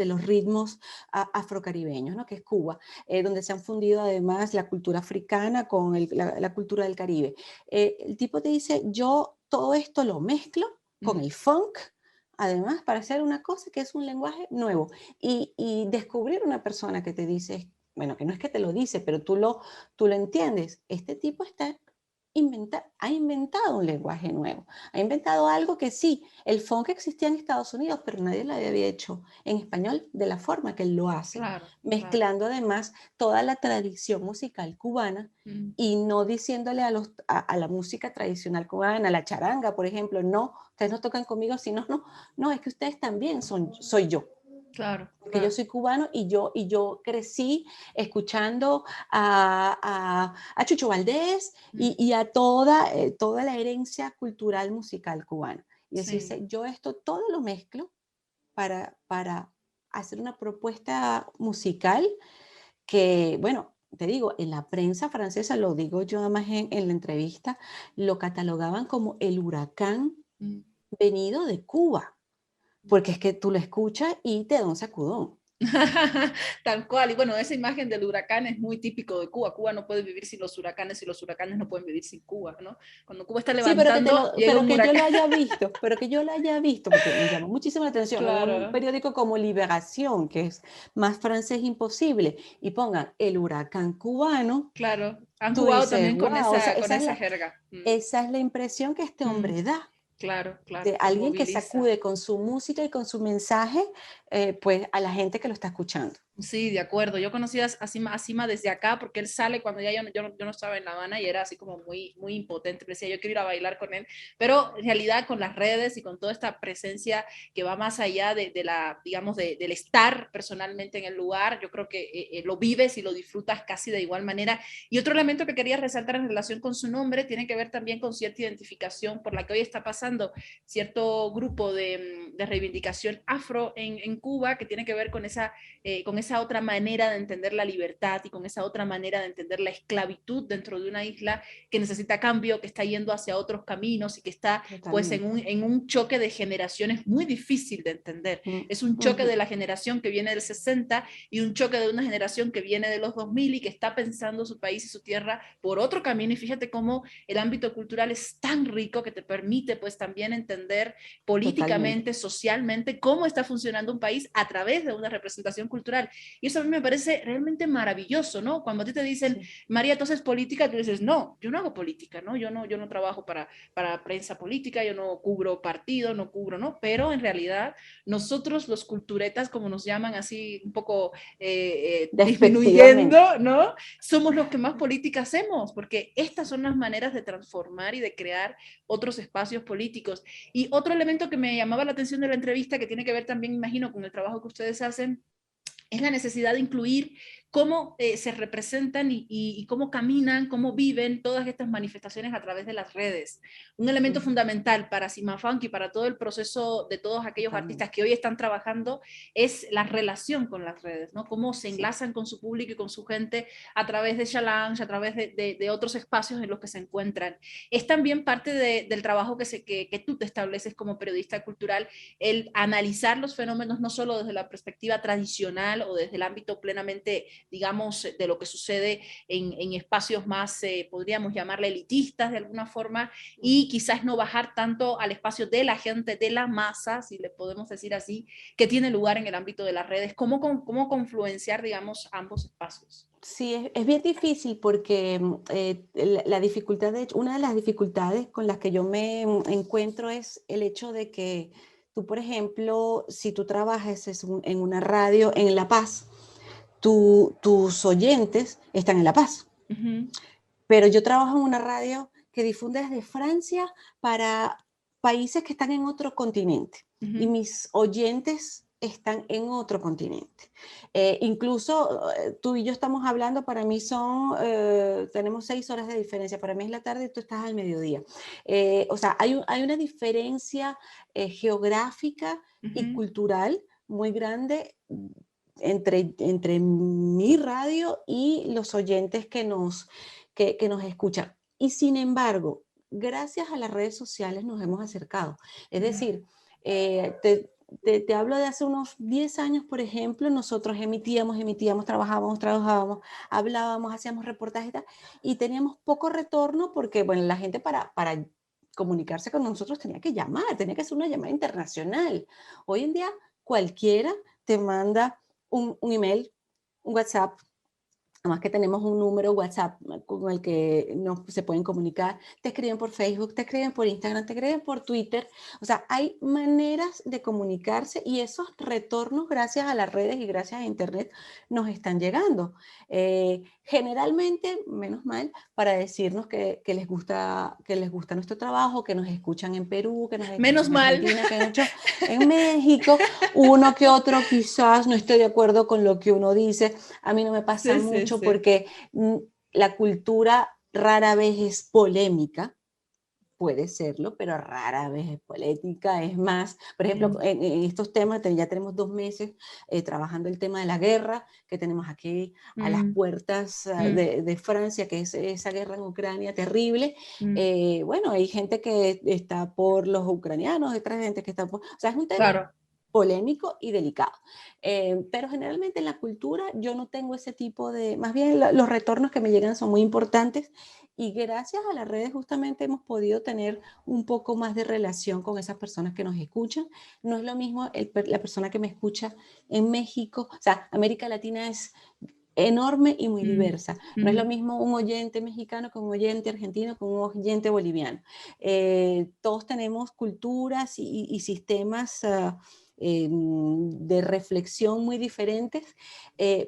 los ritmos afrocaribeños, ¿no? Que es Cuba, donde se han fundido además la cultura africana con la cultura del Caribe. El tipo te dice, yo todo esto lo mezclo con Mm. el funk, además, para hacer una cosa que es un lenguaje nuevo. Y descubrir una persona que te dice, bueno, que no es que te lo dice, pero tú lo entiendes. Este tipo ha inventado un lenguaje nuevo, ha inventado algo que sí, el funk existía en Estados Unidos, pero nadie lo había hecho en español de la forma que él lo hace, Claro, claro. mezclando además toda la tradición musical cubana Mm. y no diciéndole a la música tradicional cubana, a la charanga, por ejemplo, no, ustedes no tocan conmigo, sino no, es que ustedes también soy yo. Claro, Porque yo claro. soy cubano y yo crecí escuchando a Chucho Valdés Mm. y a toda la herencia cultural musical cubana. Y Sí. decirse, yo esto todo lo mezclo para hacer una propuesta musical que, bueno, te digo, en la prensa francesa, lo digo yo además en la entrevista, lo catalogaban como el huracán Mm. venido de Cuba, porque es que tú lo escuchas y te da un sacudón. Tal cual. Y bueno, esa imagen del huracán es muy típico de Cuba. Cuba no puede vivir sin los huracanes y los huracanes no pueden vivir sin Cuba, ¿no? Cuando Cuba está Sí, levantando, llega pero un que yo lo huracán. haya visto, porque me llamó muchísimo la atención en un Claro, periódico como Liberación, que es más francés imposible, y pongan el huracán cubano, claro. Han tú jugado dices, también wow, con esa jerga. Mm. esa es la impresión que este Mm. hombre da, Claro, claro, de que alguien que moviliza. sacude con su música y con su mensaje, pues a la gente que lo está escuchando. Sí, de acuerdo. Yo conocí a Sima desde acá porque él sale cuando ya yo no estaba en La Habana y era así como muy, muy impotente. Me decía, yo quiero ir a bailar con él. Pero en realidad con las redes y con toda esta presencia que va más allá de la, digamos, del estar personalmente en el lugar, yo creo que lo vives y lo disfrutas casi de igual manera. Y otro elemento que quería resaltar en relación con su nombre tiene que ver también con cierta identificación por la que hoy está pasando cierto grupo de reivindicación afro en Cuba que tiene que ver con esa otra manera de entender la libertad y con esa otra manera de entender la esclavitud dentro de una isla que necesita cambio, que está yendo hacia otros caminos y que está pues Totalmente. en un choque de generaciones muy difícil de entender. Mm, Es un choque ujú. de la generación que viene del 60 y un choque de una generación que viene de los 2000 y que está pensando su país y su tierra por otro camino. Y fíjate cómo el ámbito cultural es tan rico que te permite pues también entender Totalmente. políticamente, socialmente, cómo está funcionando un país a través de una representación cultural. Y eso a mí me parece realmente maravilloso, ¿no? Cuando a ti te dicen, Sí, María, ¿tú haces política? Tú dices, no, yo no hago política, ¿no? Yo no trabajo para prensa política, yo no cubro partido, no cubro, ¿no? Pero en realidad nosotros los culturetas, como nos llaman así un poco despectivamente. disminuyendo, ¿no? Somos los que más política hacemos, porque estas son las maneras de transformar y de crear otros espacios políticos. Y otro elemento que me llamaba la atención de la entrevista, que tiene que ver también, imagino, con el trabajo que ustedes hacen, es la necesidad de incluir cómo se representan y cómo caminan, cómo viven todas estas manifestaciones a través de las redes. Un elemento Ujú. fundamental para Sima Funk y para todo el proceso de todos aquellos artistas Totalmente. que hoy están trabajando es la relación con las redes, ¿no? Cómo se Sí, enlazan con su público y con su gente a través de Challenge, a través de otros espacios en los que se encuentran. Es también parte del trabajo que tú te estableces como periodista cultural, el analizar los fenómenos no solo desde la perspectiva tradicional o desde el ámbito plenamente, digamos, de lo que sucede en espacios más, podríamos llamarle elitistas de alguna forma, y quizás no bajar tanto al espacio de la gente, de la masa, si le podemos decir así, que tiene lugar en el ámbito de las redes. ¿Cómo confluenciar, digamos, ambos espacios? sí, es bien difícil porque la dificultad, una de las dificultades con las que yo me encuentro es el hecho de que tú, por ejemplo, si tú trabajas en una radio en La Paz, tus oyentes están en La Paz. Uh -huh. Pero yo trabajo en una radio que difunde desde Francia para países que están en otro continente Uh y -huh. mis oyentes están en otro continente. Incluso tú y yo estamos hablando, para mí tenemos 6 horas de diferencia, para mí es la tarde y tú estás al mediodía. O sea, hay una diferencia geográfica Uh y -huh. cultural muy grande entre mi radio y los oyentes que nos escuchan. Y sin embargo, gracias a las redes sociales nos hemos acercado. Es decir, te hablo de hace unos 10 años, por ejemplo, nosotros emitíamos, trabajábamos, hablábamos, hacíamos reportajes y tal, y teníamos poco retorno porque, bueno, la gente para comunicarse con nosotros tenía que llamar, tenía que hacer una llamada internacional. Hoy en día cualquiera te manda un email, un WhatsApp. Además que tenemos un número WhatsApp con el que se pueden comunicar, te escriben por Facebook, te escriben por Instagram, te escriben por Twitter. O sea, hay maneras de comunicarse y esos retornos gracias a las redes y gracias a Internet nos están llegando. Generalmente, menos mal, para decirnos que les gusta nuestro trabajo, que nos escuchan en Perú, que nos Menos escuchan en mal. Argentina, que nos escuchan en México. Uno que otro quizás no estoy de acuerdo con lo que uno dice. A mí no me pasa mucho porque la cultura rara vez es polémica, puede serlo, pero rara vez es polémica. Es más, por ejemplo, en estos temas ya tenemos 2 meses trabajando el tema de la guerra que tenemos aquí a las puertas de Francia, que es esa guerra en Ucrania terrible. Bueno, hay gente que está por los ucranianos, hay otra gente que está por... O sea, es un tema polémico y delicado. Pero generalmente en la cultura yo no tengo ese tipo de... Más bien los retornos que me llegan son muy importantes y gracias a las redes justamente hemos podido tener un poco más de relación con esas personas que nos escuchan. No es lo mismo la persona que me escucha en México. O sea, América Latina es enorme y muy diversa. No es lo mismo un oyente mexicano con un oyente argentino con un oyente boliviano. Todos tenemos culturas y sistemas de reflexión muy diferentes,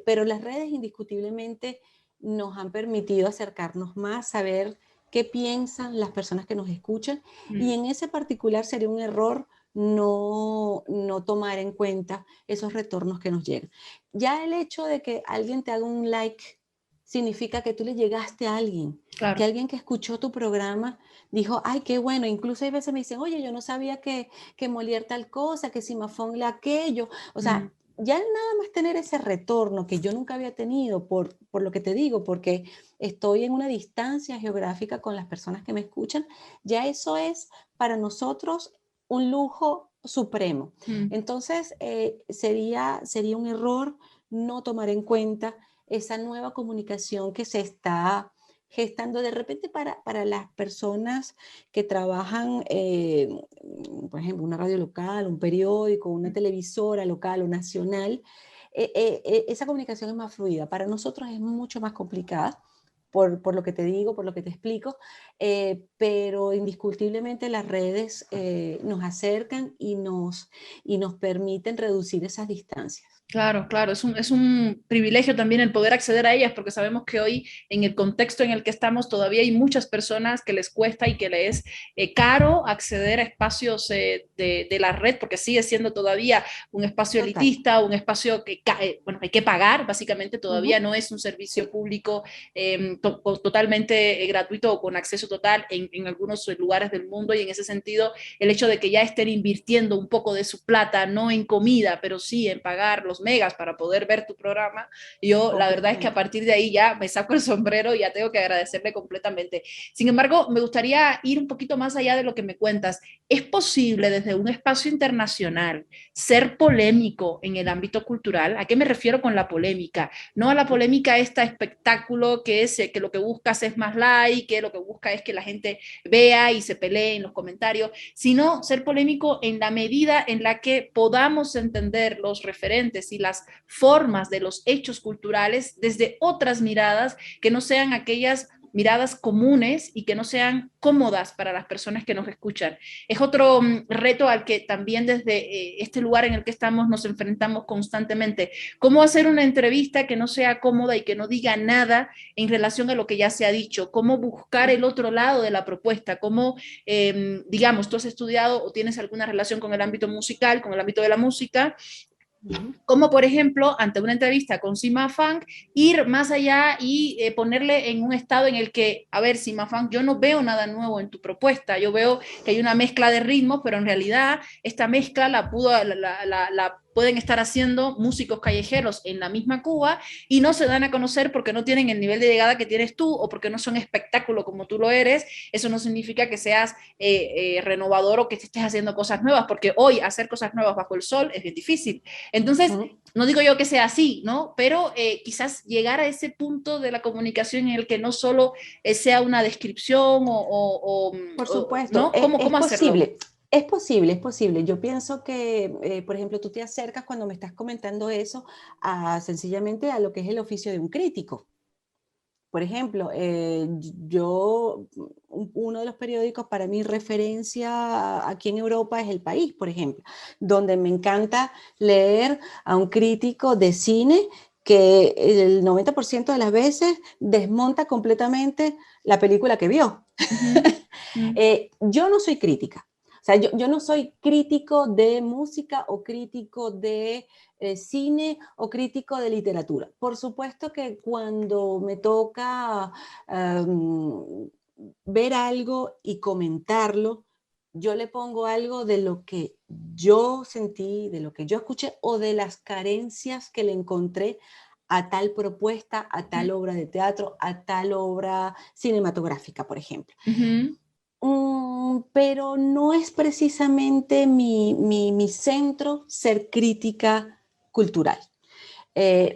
pero las redes indiscutiblemente nos han permitido acercarnos más, saber qué piensan las personas que nos escuchan, y en ese particular sería un error no tomar en cuenta esos retornos que nos llegan. Ya el hecho de que alguien te haga un like significa que tú le llegaste a alguien, que alguien que escuchó tu programa dijo, ay, qué bueno. Incluso hay veces me dicen, oye, yo no sabía que Molière tal cosa, que Simafón aquello. O sea, ya nada más tener ese retorno que yo nunca había tenido por lo que te digo, porque estoy en una distancia geográfica con las personas que me escuchan, ya eso es para nosotros un lujo supremo. Entonces, sería un error no tomar en cuenta esa nueva comunicación que se está gestando de repente para las personas que trabajan, por ejemplo, una radio local, un periódico, una televisora local o nacional. Esa comunicación es más fluida. Para nosotros es mucho más complicada. Por lo que te digo, por lo que te explico, pero indiscutiblemente las redes nos acercan y nos permiten reducir esas distancias. Claro, claro, es un privilegio también el poder acceder a ellas, porque sabemos que hoy, en el contexto en el que estamos, todavía hay muchas personas que les cuesta y que les es caro acceder a espacios de la red, porque sigue siendo todavía un espacio elitista, un espacio que, bueno, hay que pagar, básicamente todavía no es un servicio público totalmente gratuito o con acceso total en algunos lugares del mundo, y en ese sentido, el hecho de que ya estén invirtiendo un poco de su plata, no en comida, pero sí en pagar los megas para poder ver tu programa, yo la verdad es que a partir de ahí ya me saco el sombrero y ya tengo que agradecerle completamente. Sin embargo, me gustaría ir un poquito más allá de lo que me cuentas. ¿Es posible desde un espacio internacional ser polémico en el ámbito cultural? ¿A qué me refiero con la polémica? No a la polémica esta espectáculo que es que lo que buscas es más like, que lo que busca es que la gente vea y se pelee en los comentarios, sino ser polémico en la medida en la que podamos entender los referentes y las formas de los hechos culturales desde otras miradas que no sean aquellas miradas comunes y que no sean cómodas para las personas que nos escuchan. Es otro reto al que también desde este lugar en el que estamos nos enfrentamos constantemente. ¿Cómo hacer una entrevista que no sea cómoda y que no diga nada en relación a lo que ya se ha dicho? ¿Cómo buscar el otro lado de la propuesta? ¿Cómo, digamos, tú has estudiado o tienes alguna relación con el ámbito musical, con el ámbito de la música? Como por ejemplo, ante una entrevista con Sima Funk, ir más allá y ponerle en un estado en el que, a ver, Sima Funk, yo no veo nada nuevo en tu propuesta, yo veo que hay una mezcla de ritmos, pero en realidad esta mezcla la pueden estar haciendo músicos callejeros en la misma Cuba y no se dan a conocer porque no tienen el nivel de llegada que tienes tú o porque no son espectáculo como tú lo eres. Eso no significa que seas renovador o que estés haciendo cosas nuevas, porque hoy hacer cosas nuevas bajo el sol es bien difícil. Entonces, no digo yo que sea así, ¿no? Pero quizás llegar a ese punto de la comunicación en el que no solo sea una descripción Por supuesto, ¿no? ¿Cómo hacerlo? es posible, es posible. Yo pienso que, por ejemplo, tú te acercas cuando me estás comentando eso sencillamente a lo que es el oficio de un crítico. Por ejemplo, uno de los periódicos para mi referencia aquí en Europa es El País, por ejemplo, donde me encanta leer a un crítico de cine que el 90% de las veces desmonta completamente la película que vio. Yo no soy crítica. O sea, yo no soy crítico de música o crítico de cine o crítico de literatura. Por supuesto que cuando me toca ver algo y comentarlo, yo le pongo algo de lo que yo sentí, de lo que yo escuché o de las carencias que le encontré a tal propuesta, a tal obra de teatro, a tal obra cinematográfica, por ejemplo. Pero no es precisamente mi centro ser crítica cultural.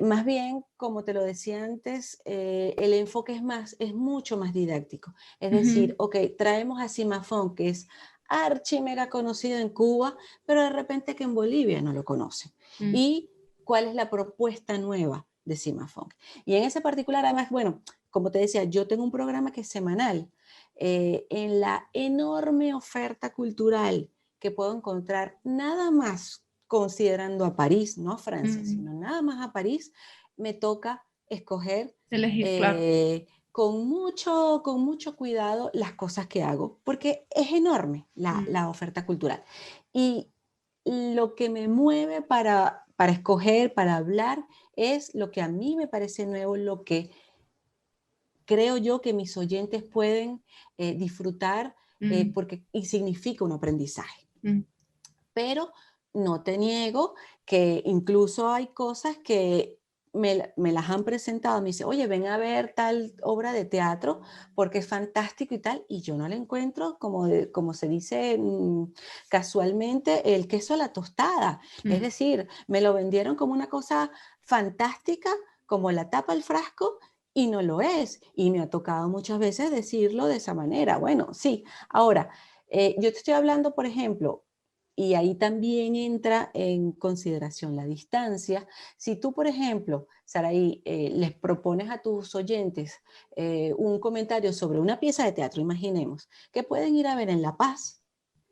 Más bien, como te lo decía antes, el enfoque es mucho más didáctico. Es decir, ok, traemos a Cimafón, que es archi mega conocido en Cuba, pero de repente que en Bolivia no lo conocen. ¿Y cuál es la propuesta nueva de Cimafón? Y en ese particular, además, bueno, como te decía, yo tengo un programa que es semanal. En la enorme oferta cultural que puedo encontrar nada más considerando a París, no a Francia, sino nada más a París, me toca escoger Elegir, claro. con mucho cuidado las cosas que hago, porque es enorme la oferta cultural. Y lo que me mueve para escoger, para hablar, es lo que a mí me parece nuevo, lo que creo yo que mis oyentes pueden disfrutar y significa un aprendizaje. Pero no te niego que incluso hay cosas que me las han presentado, me dice, oye, ven a ver tal obra de teatro porque es fantástico y tal, y yo no le encuentro, como se dice casualmente, el queso a la tostada. Es decir, me lo vendieron como una cosa fantástica, como la tapa al frasco, y no lo es. Y me ha tocado muchas veces decirlo de esa manera. Bueno, sí. Ahora, yo te estoy hablando, por ejemplo, y ahí también entra en consideración la distancia. Si tú, por ejemplo, Saraí, les propones a tus oyentes un comentario sobre una pieza de teatro, imaginemos, que pueden ir a ver en La Paz,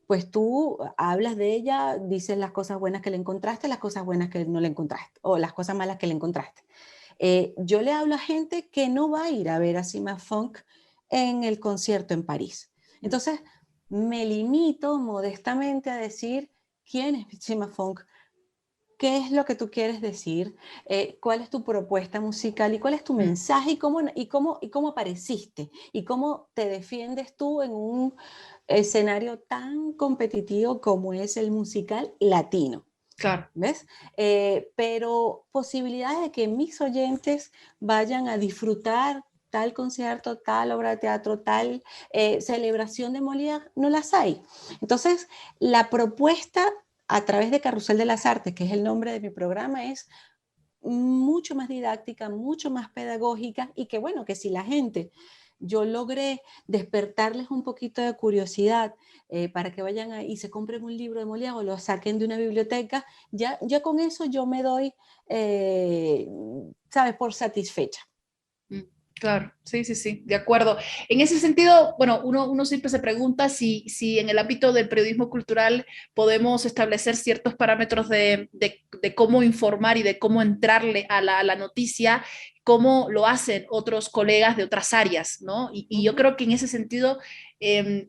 pues tú hablas de ella, dices las cosas buenas que le encontraste, las cosas buenas que no le encontraste, o las cosas malas que le encontraste. Yo le hablo a gente que no va a ir a ver a Cima Funk en el concierto en París. Entonces, me limito modestamente a decir quién es Cima Funk, qué es lo que tú quieres decir, cuál es tu propuesta musical y cuál es tu mensaje y cómo apareciste y cómo te defiendes tú en un escenario tan competitivo como es el musical latino. Claro. ¿Ves? Pero posibilidades de que mis oyentes vayan a disfrutar tal concierto, tal obra de teatro, tal celebración de Molière, no las hay. Entonces, la propuesta a través de Carrusel de las Artes, que es el nombre de mi programa, es mucho más didáctica, mucho más pedagógica y que bueno, que si la gente, yo logré despertarles un poquito de curiosidad para que vayan y se compren un libro de Molière o lo saquen de una biblioteca, ya con eso yo me doy, ¿sabes?, por satisfecha. Claro, sí, sí, sí, de acuerdo. En ese sentido, bueno, uno siempre se pregunta si en el ámbito del periodismo cultural podemos establecer ciertos parámetros de cómo informar y de cómo entrarle a la noticia, cómo lo hacen otros colegas de otras áreas, ¿no? Y yo creo que en ese sentido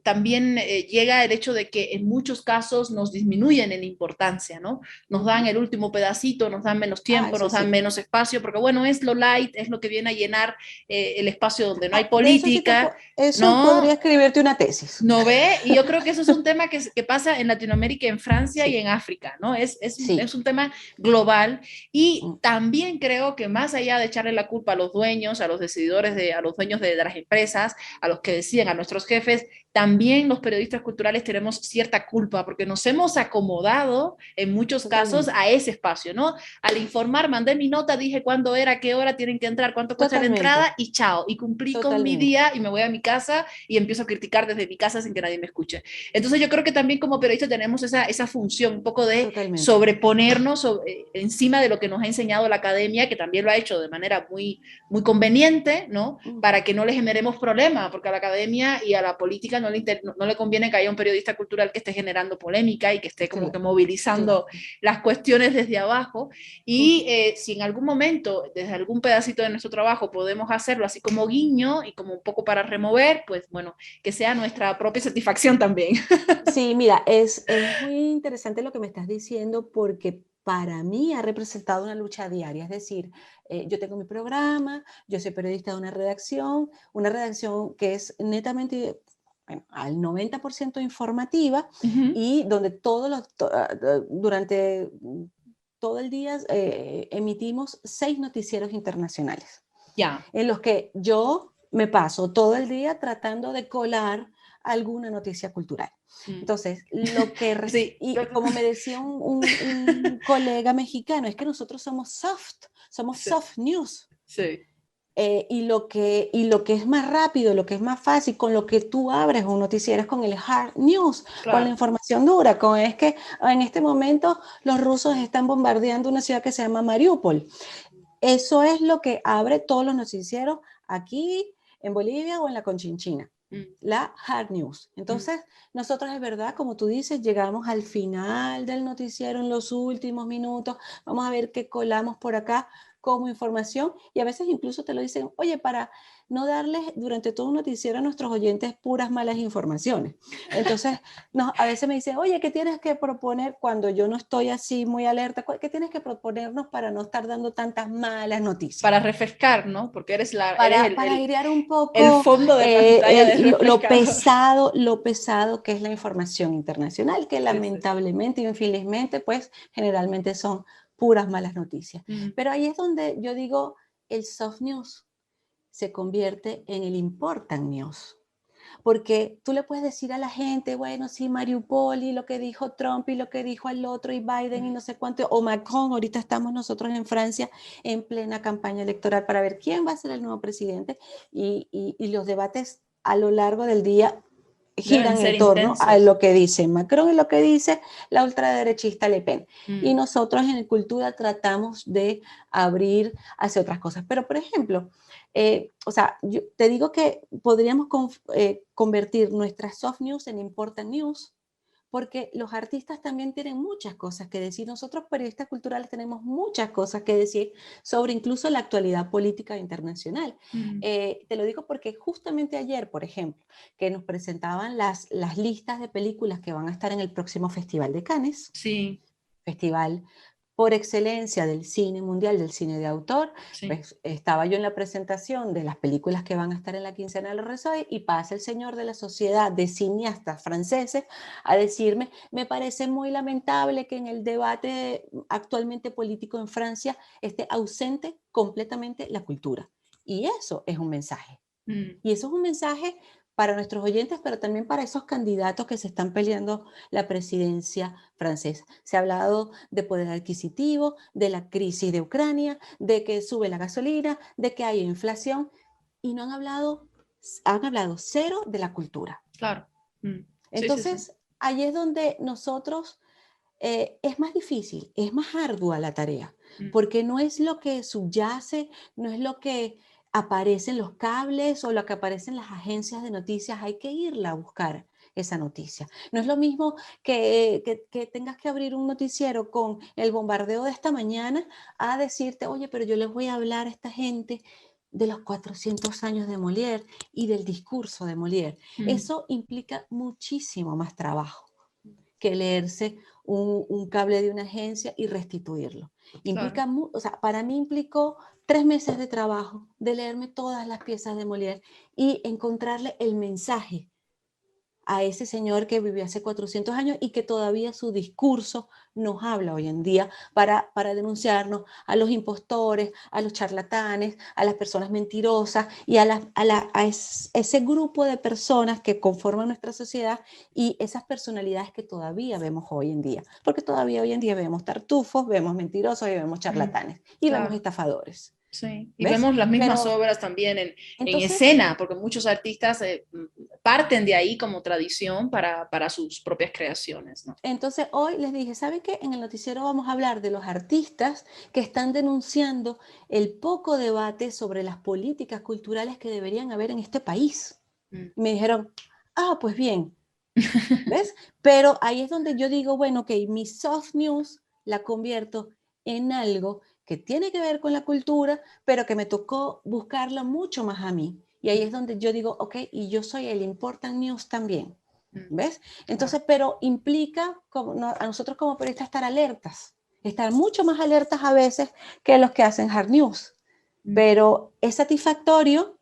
también llega el hecho de que en muchos casos nos disminuyen en importancia, ¿no? Nos dan el último pedacito, nos dan menos Ah, tiempo, eso nos dan sí. menos espacio, porque bueno, es lo light, es lo que viene a llenar el espacio donde no hay Ah, de eso sí política, eso podría ¿no? escribirte una tesis. ¿No ve? Y yo creo que eso es un tema que pasa en Latinoamérica, en Francia y Sí, en África, ¿no? Es sí. un tema global y Mm, también creo que más allá de echarle la culpa a los dueños, a los decididores, a los dueños de las empresas, a los que deciden, a nuestros jefes, también los periodistas culturales tenemos cierta culpa porque nos hemos acomodado en muchos casos totalmente, a ese espacio, ¿no? Al informar, mandé mi nota, dije cuándo era, qué hora tienen que entrar, cuánto cuesta la totalmente, entrada y chao. Y cumplí con mi totalmente. día y me voy a mi casa y empiezo a criticar desde mi casa sin que nadie me escuche. Entonces yo creo que también como periodistas tenemos esa función un poco de Totalmente. sobreponernos encima de lo que nos ha enseñado la academia, que también lo ha hecho de manera muy, muy conveniente, ¿no? Ujú. Para que no le generemos problemas, porque a la academia y a la política no le conviene que haya un periodista cultural que esté generando polémica y que esté como que Claro, movilizando claro. las cuestiones desde abajo. Y Ujú. si en algún momento, desde algún pedacito de nuestro trabajo, podemos hacerlo así como guiño y como un poco para remover, pues bueno, que sea nuestra propia satisfacción también. Sí, mira, es muy interesante lo que me estás diciendo porque para mí ha representado una lucha diaria. Es decir, yo tengo mi programa, yo soy periodista de una redacción que es netamente, bueno, al 90% informativa Uh -huh. y donde durante todo el día emitimos 6 noticieros internacionales Ya. en los que yo me paso todo el día tratando de colar alguna noticia cultural. Mm. Entonces, lo que, Sí. y como me decía un colega mexicano, es que nosotros somos Sí. soft news. Sí. Y lo que es más rápido, lo que es más fácil, con lo que tú abres un noticiero es con el hard news, con la Claro. información dura, con es que en este momento los rusos están bombardeando una ciudad que se llama Mariupol. Eso es lo que abre todos los noticieros aquí en Bolivia o en la Conchinchina, Mm. la hard news. Mm. Entonces, nosotros es verdad, como tú dices, llegamos al final del noticiero en los últimos minutos, vamos a ver qué colamos por acá como información y a veces incluso te lo dicen, oye, para no darles durante todo un noticiero a nuestros oyentes puras malas informaciones. Entonces, no, a veces me dicen, oye, ¿qué tienes que proponer cuando yo no estoy así muy alerta? ¿Qué tienes que proponernos para no estar dando tantas malas noticias? Para refrescar, ¿no? Porque eres Para airear un el poco fondo de pantalla de refrescador. lo pesado que es la información internacional, que Sí, sí. lamentablemente y infelizmente, pues generalmente son puras malas noticias. Mm. Pero ahí es donde yo digo, el soft news se convierte en el important news. Porque tú le puedes decir a la gente, bueno, sí, Mariupol y lo que dijo Trump y lo que dijo el otro y Biden y no sé cuánto, o Macron, ahorita estamos nosotros en Francia en plena campaña electoral para ver quién va a ser el nuevo presidente y los debates a lo largo del día Deben giran ser en torno a intensos. lo que dice Macron y lo que dice la ultraderechista Le Pen. Y Mm. nosotros en Cultura tratamos de abrir hacia otras cosas. Pero, por ejemplo, o sea, yo te digo que podríamos convertir nuestras soft news en important news, porque los artistas también tienen muchas cosas que decir. Nosotros periodistas culturales tenemos muchas cosas que decir sobre incluso la actualidad política internacional. Mm. Te lo digo porque justamente ayer, por ejemplo, que nos presentaban las listas de películas que van a estar en el próximo Festival de Cannes, Sí, festival por excelencia del cine mundial, del cine de autor, sí. pues estaba yo en la presentación de las películas que van a estar en la quincena de los Resoy y pasa el señor de la Sociedad de Cineastas Franceses a decirme, me parece muy lamentable que en el debate actualmente político en Francia esté ausente completamente la cultura. Y eso es un mensaje. Mm. Y eso es un mensaje para nuestros oyentes, pero también para esos candidatos que se están peleando la presidencia francesa. Se ha hablado de poder adquisitivo, de la crisis de Ucrania, de que sube la gasolina, de que hay inflación, y no han hablado cero de la cultura. Claro. Mm. Sí, sí, sí. Entonces, ahí es donde nosotros es más difícil, es más ardua la tarea, Mm. porque no es lo que subyace, no es lo que aparece en los cables o lo que aparece en las agencias de noticias, hay que irla a buscar esa noticia. No es lo mismo que tengas que abrir un noticiero con el bombardeo de esta mañana a decirte, oye, pero yo les voy a hablar a esta gente de los 400 años de Molière y del discurso de Molière. Eso implica muchísimo más trabajo que leerse un cable de una agencia y restituirlo. Implica, Claro. o sea, para mí implicó 3 meses de trabajo, de leerme todas las piezas de Molière y encontrarle el mensaje a ese señor que vivió hace 400 años y que todavía su discurso nos habla hoy en día para denunciarnos a los impostores, a los charlatanes, a las personas mentirosas y ese grupo de personas que conforman nuestra sociedad y esas personalidades que todavía vemos hoy en día. Porque todavía hoy en día vemos tartufos, vemos mentirosos y vemos charlatanes y vemos Claro. estafadores. Sí, y ¿Ves? vemos las mismas Pero obras también en entonces escena, porque muchos artistas parten de ahí como tradición para sus propias creaciones, ¿no? Entonces hoy les dije, ¿saben qué? En el noticiero vamos a hablar de los artistas que están denunciando el poco debate sobre las políticas culturales que deberían haber en este país. Mm. Y me dijeron, ah, pues bien, ¿ves? Pero ahí es donde yo digo, bueno, ok, mi soft news la convierto en algo que tiene que ver con la cultura, pero que me tocó buscarla mucho más a mí. Y ahí es donde yo digo, ok, y yo soy el important news también. ¿Ves? Entonces, pero implica a nosotros como periodistas estar alertas, estar mucho más alertas a veces que los que hacen hard news. Pero es satisfactorio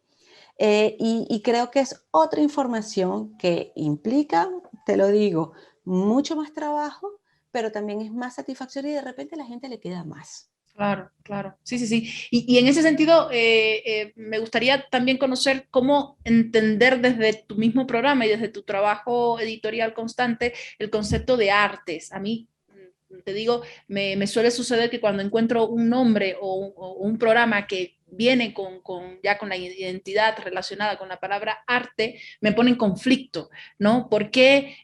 y creo que es otra información que implica, te lo digo, mucho más trabajo, pero también es más satisfactorio y de repente a la gente le queda más. Claro, claro. Sí, sí, sí. Y en ese sentido, me gustaría también conocer cómo entender desde tu mismo programa y desde tu trabajo editorial constante el concepto de artes. A mí, te digo, me suele suceder que cuando encuentro un nombre o un programa que viene ya con la identidad relacionada con la palabra arte, me pone en conflicto, ¿no? Porque,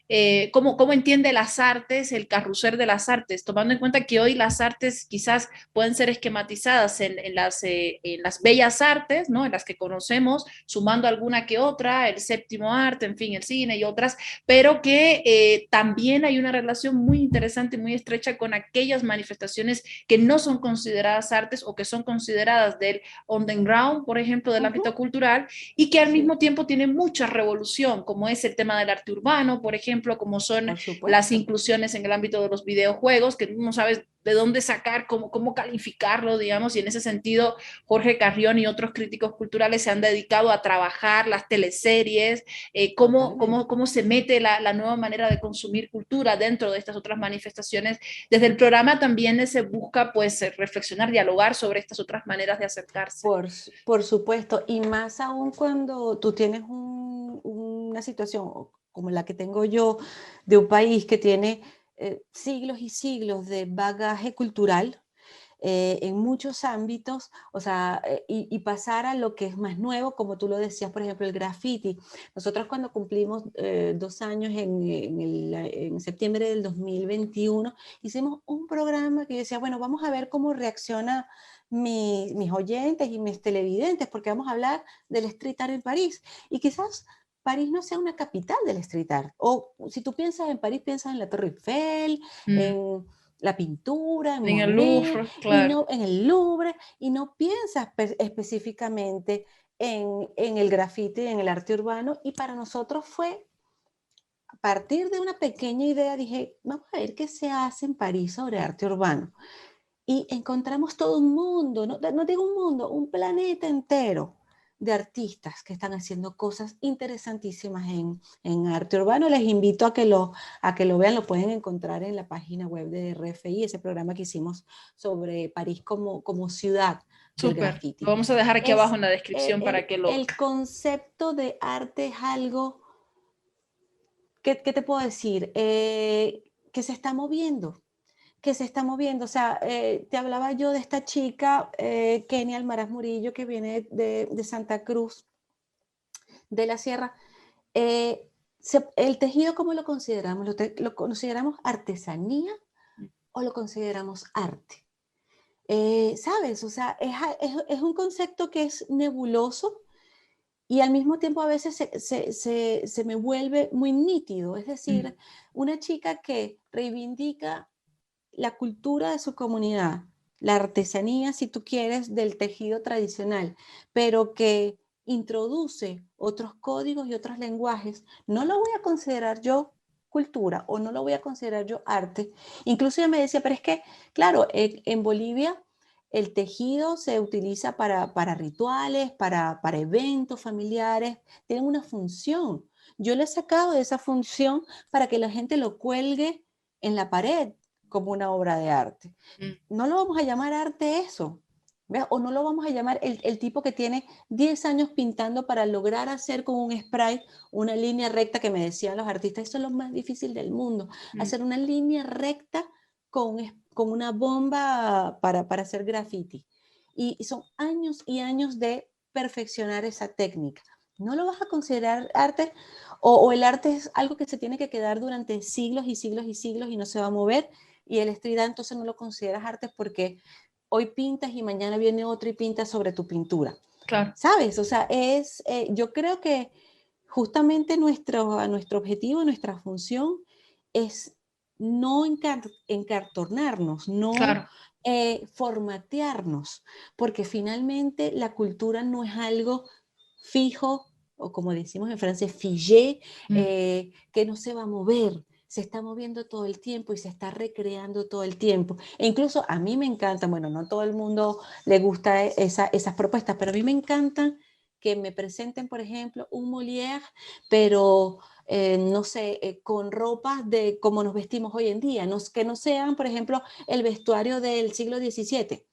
¿cómo entiende las artes, el carrusel de las artes? Tomando en cuenta que hoy las artes quizás pueden ser esquematizadas en las bellas artes, ¿no? En las que conocemos, sumando alguna que otra, el séptimo arte, en fin, el cine y otras, pero que también hay una relación muy interesante, muy estrecha con aquellas manifestaciones que no son consideradas artes o que son consideradas del underground, por ejemplo, del ámbito cultural, y que al mismo tiempo tienen mucha revolución, como es el tema del arte urbano, por ejemplo, como son Por las supuesto. inclusiones en el ámbito de los videojuegos, que no sabes de dónde sacar, cómo calificarlo, digamos, y en ese sentido Jorge Carrión y otros críticos culturales se han dedicado a trabajar las teleseries, cómo se mete la nueva manera de consumir cultura dentro de estas otras manifestaciones. Desde el programa también se busca pues reflexionar, dialogar sobre estas otras maneras de acercarse. Por supuesto, y más aún cuando tú tienes una situación como la que tengo yo, de un país que tiene siglos y siglos de bagaje cultural en muchos ámbitos, o sea, y pasar a lo que es más nuevo, como tú lo decías, por ejemplo, el graffiti. Nosotros cuando cumplimos 2 años en septiembre del 2021, hicimos un programa que decía, bueno, vamos a ver cómo reacciona mis oyentes y mis televidentes, porque vamos a hablar del street art en París. Y quizás París no sea una capital del street art. O si tú piensas en París, piensas en la Torre Eiffel, en la pintura, en En el Monet, Louvre, y claro. no en el Louvre, y no piensas específicamente en el grafiti, en el arte urbano. Y para nosotros fue, a partir de una pequeña idea, dije, vamos a ver qué se hace en París sobre arte urbano. Y encontramos todo un mundo, no digo un mundo, un planeta entero de artistas que están haciendo cosas interesantísimas en arte urbano. Les invito a que lo vean, lo pueden encontrar en la página web de RFI, ese programa que hicimos sobre París como ciudad del Súper. Lo graffiti. vamos a dejar aquí abajo Es, en la descripción para que lo... el concepto de arte es algo, ¿qué te puedo decir? Que se está moviendo, que se está moviendo. O sea, te hablaba yo de esta chica, Kenia Almaraz Murillo, que viene de Santa Cruz de la Sierra. Eh, el tejido, ¿cómo lo consideramos? ¿Lo consideramos artesanía o lo consideramos arte? ¿Sabes? O sea, es un concepto que es nebuloso y al mismo tiempo a veces se me vuelve muy nítido. Es Mm, decir, una chica que reivindica la cultura de su comunidad, la artesanía, si tú quieres, del tejido tradicional, pero que introduce otros códigos y otros lenguajes, no lo voy a considerar yo cultura o no lo voy a considerar yo arte. Incluso ella me decía, pero es que, claro, en Bolivia el tejido se utiliza para rituales, para eventos familiares, tienen una función. Yo le he sacado de esa función para que la gente lo cuelgue en la pared como una obra de arte. No lo vamos a llamar arte eso, ¿ves? O no lo vamos a llamar el tipo que tiene 10 años pintando para lograr hacer con un spray una línea recta, que me decían los artistas, eso es lo más difícil del mundo, hacer una línea recta con una bomba para hacer graffiti. Y son años y años de perfeccionar esa técnica. ¿No lo vas a considerar arte? O el arte es algo que se tiene que quedar durante siglos y siglos y siglos y no se va a mover, y el street art entonces no lo consideras arte porque hoy pintas y mañana viene otro y pinta sobre tu pintura. Claro. ¿Sabes? O sea, yo creo que justamente nuestro objetivo, nuestra función es no encartornarnos, no Claro. formatearnos, porque finalmente la cultura no es algo fijo, o como decimos en francés, figé, que no se va a mover. Se está moviendo todo el tiempo y se está recreando todo el tiempo. E incluso a mí me encanta, bueno, no todo el mundo le gusta esas propuestas, pero a mí me encantan que me presenten, por ejemplo, un Molière, pero no sé, con ropas de como nos vestimos hoy en día, que no sean, por ejemplo, el vestuario del siglo XVII.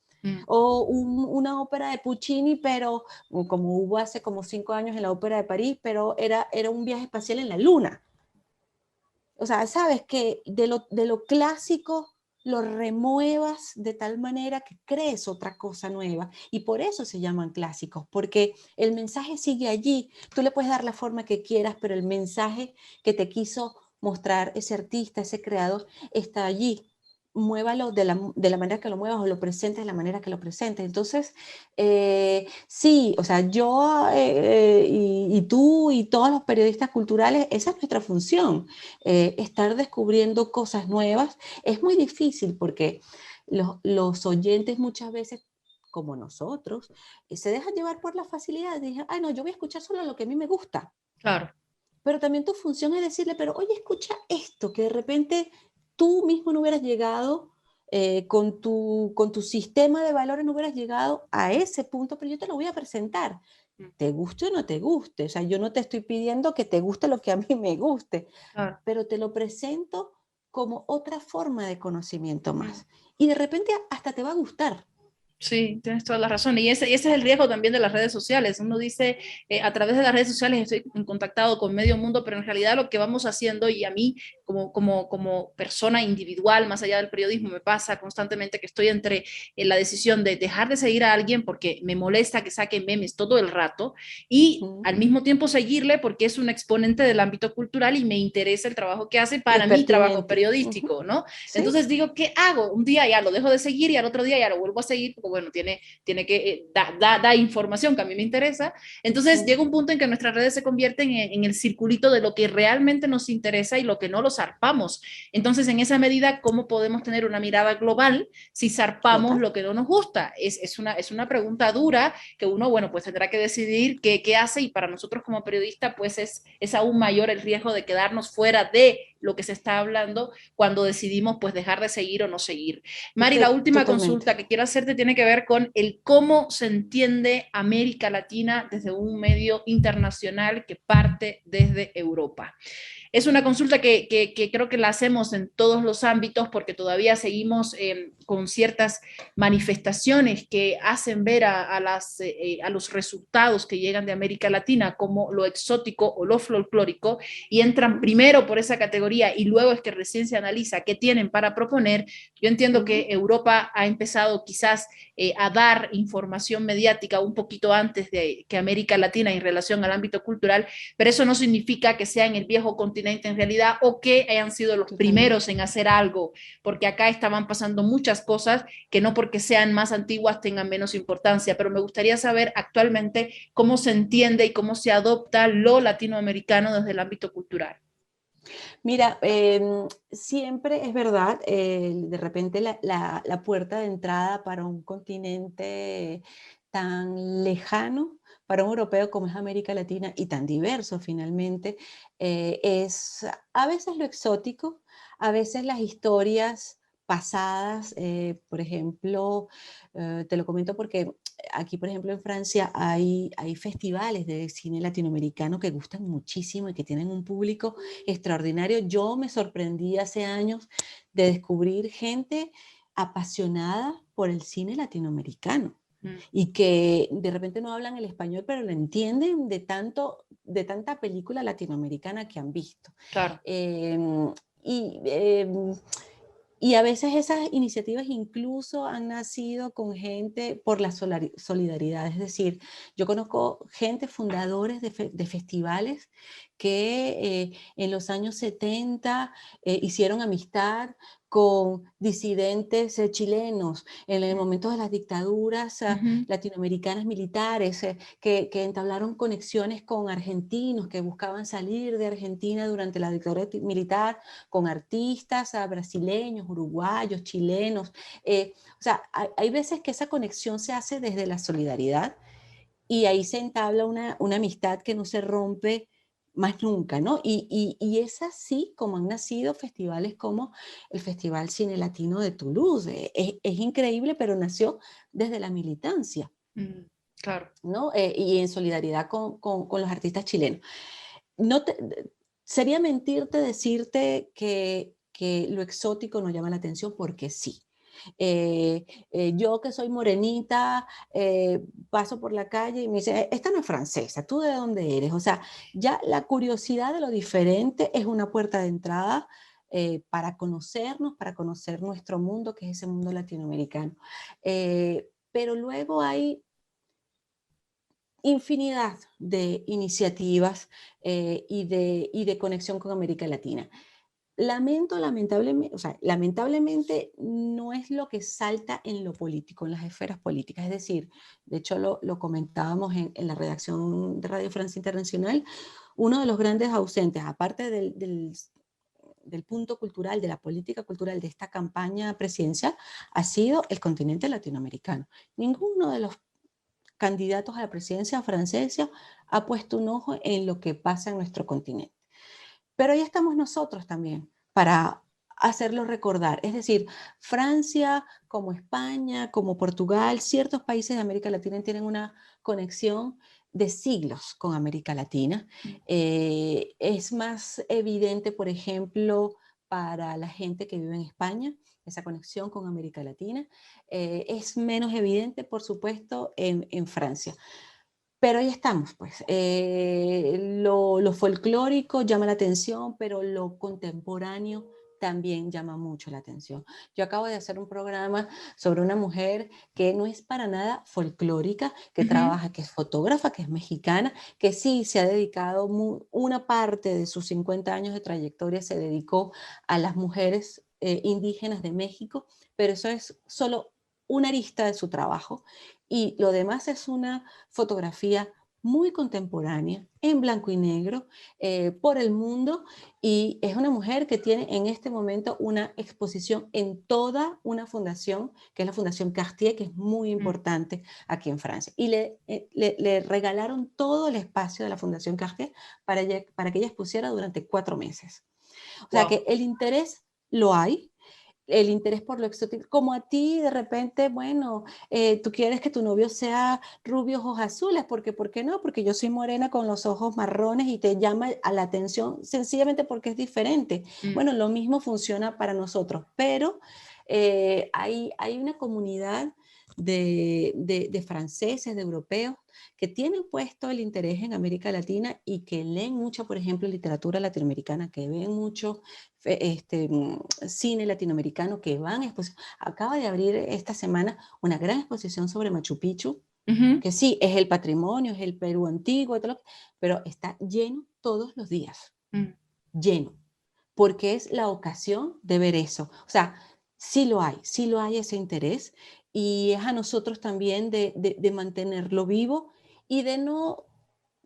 O una ópera de Puccini, pero como hubo hace como 5 años en la Ópera de París, pero era un viaje espacial en la Luna. O sea, sabes que de lo clásico lo remuevas de tal manera que crees otra cosa nueva. Y por eso se llaman clásicos, porque el mensaje sigue allí. Tú le puedes dar la forma que quieras, pero el mensaje que te quiso mostrar ese artista, ese creador, está allí. Muévalo de la manera que lo muevas, o lo presentes de la manera que lo presentes. Entonces, sí, o sea, yo y tú y todos los periodistas culturales, esa es nuestra función, estar descubriendo cosas nuevas. Es muy difícil porque los oyentes muchas veces, como nosotros, se dejan llevar por la facilidad. Dicen, ay, no, yo voy a escuchar solo lo que a mí me gusta. Claro. Pero también tu función es decirle, pero oye, escucha esto, que de repente tú mismo no hubieras llegado, con tu sistema de valores no hubieras llegado a ese punto, pero yo te lo voy a presentar. Te guste o no te guste. O sea, yo no te estoy pidiendo que te guste lo que a mí me guste, Claro. pero te lo presento como otra forma de conocimiento más. Y de repente hasta te va a gustar. Sí, tienes toda la razón. Y ese es el riesgo también de las redes sociales. Uno dice, a través de las redes sociales estoy en contactado con medio mundo, pero en realidad lo que vamos haciendo, y a mí como persona individual, más allá del periodismo, me pasa constantemente que estoy entre la decisión de dejar de seguir a alguien porque me molesta que saque memes todo el rato, y al mismo tiempo seguirle porque es un exponente del ámbito cultural y me interesa el trabajo que hace Y es para mi trabajo pertinente. periodístico, ¿no? Sí. Entonces digo, ¿qué hago? Un día ya lo dejo de seguir y al otro día ya lo vuelvo a seguir, porque bueno, tiene que da información que a mí me interesa. Entonces llega un punto en que nuestras redes se convierten en el circulito de lo que realmente nos interesa y lo que no lo zarpamos. Entonces, en esa medida, ¿cómo podemos tener una mirada global si zarpamos Total. lo que no nos gusta? Es una pregunta dura que uno, bueno, pues tendrá que decidir qué hace, y para nosotros como periodista, pues es aún mayor el riesgo de quedarnos fuera de lo que se está hablando cuando decidimos pues dejar de seguir o no seguir. Mari, la última Totalmente. consulta que quiero hacerte tiene que ver con el cómo se entiende América Latina desde un medio internacional que parte desde Europa. Es una consulta que creo que la hacemos en todos los ámbitos porque todavía seguimos con ciertas manifestaciones que hacen ver a los resultados que llegan de América Latina como lo exótico o lo folclórico, y entran primero por esa categoría y luego es que recién se analiza qué tienen para proponer. Yo entiendo que Europa ha empezado quizás a dar información mediática un poquito antes de que América Latina en relación al ámbito cultural, pero eso no significa que sea en el viejo continente en realidad, o que hayan sido los Totalmente. primeros en hacer algo, porque acá estaban pasando muchas cosas que no porque sean más antiguas tengan menos importancia, pero me gustaría saber actualmente cómo se entiende y cómo se adopta lo latinoamericano desde el ámbito cultural. Mira, siempre es verdad, de repente la puerta de entrada para un continente tan lejano, para un europeo como es América Latina y tan diverso finalmente, es a veces lo exótico, a veces las historias pasadas, por ejemplo, te lo comento porque aquí, por ejemplo, en Francia hay festivales de cine latinoamericano que gustan muchísimo y que tienen un público extraordinario. Yo me sorprendí hace años de descubrir gente apasionada por el cine latinoamericano Mm, y que de repente no hablan el español, pero lo entienden de tanta película latinoamericana que han visto. claro. Em, y, em, y a veces esas iniciativas incluso han nacido con gente por la solidaridad. Es decir, yo conozco gente, fundadores de festivales que en los años 70 hicieron amistad con disidentes chilenos en el momento de las dictaduras Ujú, latinoamericanas militares, que entablaron conexiones con argentinos que buscaban salir de Argentina durante la dictadura militar, con artistas brasileños, uruguayos, chilenos. O sea, hay veces que esa conexión se hace desde la solidaridad y ahí se entabla una amistad que no se rompe más nunca, ¿no? Y es así como han nacido festivales como el Festival Cine Latino de Toulouse. Es increíble, pero nació desde la militancia, mm, claro. ¿no? Y en solidaridad con los artistas chilenos. No te, sería mentirte decirte que lo exótico no llama la atención porque sí. Yo que soy morenita, paso por la calle y me dice, esta no es francesa, ¿tú de dónde eres? O sea, ya la curiosidad de lo diferente es una puerta de entrada para conocernos, para conocer nuestro mundo, que es ese mundo latinoamericano. Pero luego hay infinidad de iniciativas y de conexión con América Latina. Lamentablemente, o sea, lamentablemente no es lo que salta en lo político, en las esferas políticas. Es decir, de hecho lo comentábamos en la redacción de Radio Francia Internacional, uno de los grandes ausentes, aparte del punto cultural, de la política cultural de esta campaña presidencial, ha sido el continente latinoamericano. Ninguno de los candidatos a la presidencia francesa ha puesto un ojo en lo que pasa en nuestro continente. Pero ahí estamos nosotros también para hacerlo recordar. Es decir, Francia, como España, como Portugal, ciertos países de América Latina tienen una conexión de siglos con América Latina. Mm, Es más evidente, por ejemplo, para la gente que vive en España, esa conexión con América Latina. Es menos evidente, por supuesto, en Francia. Pero ahí estamos, pues. Lo folclórico llama la atención, pero lo contemporáneo también llama mucho la atención. Yo acabo de hacer un programa sobre una mujer que no es para nada folclórica, que ujú, trabaja, que es fotógrafa, que es mexicana, que sí se ha dedicado una parte de sus 50 años de trayectoria, se dedicó a las mujeres indígenas de México, pero eso es solo una arista de su trabajo. Y lo demás es una fotografía muy contemporánea, en blanco y negro, por el mundo, y es una mujer que tiene en este momento una exposición en toda una fundación, que es la Fundación Cartier, que es muy mm. importante aquí en Francia. Y le regalaron todo el espacio de la Fundación Cartier para que ella expusiera durante 4 meses. O sea Wow. que el interés lo hay, el interés por lo exótico, como a ti de repente, bueno, tú quieres que tu novio sea rubio, ojos azules, porque ¿por qué no? Porque yo soy morena con los ojos marrones y te llama a la atención sencillamente porque es diferente. Mm, Bueno, lo mismo funciona para nosotros, pero hay una comunidad de franceses, de europeos, que tienen puesto el interés en América Latina y que leen mucho, por ejemplo, literatura latinoamericana, que ven mucho cine latinoamericano, que van a exposición. Acaba de abrir esta semana una gran exposición sobre Machu Picchu, ujú, que sí, es el patrimonio, es el Perú antiguo, pero está lleno todos los días, mm, lleno, porque es la ocasión de ver eso. O sea, sí lo hay ese interés y es a nosotros también de mantenerlo vivo y de no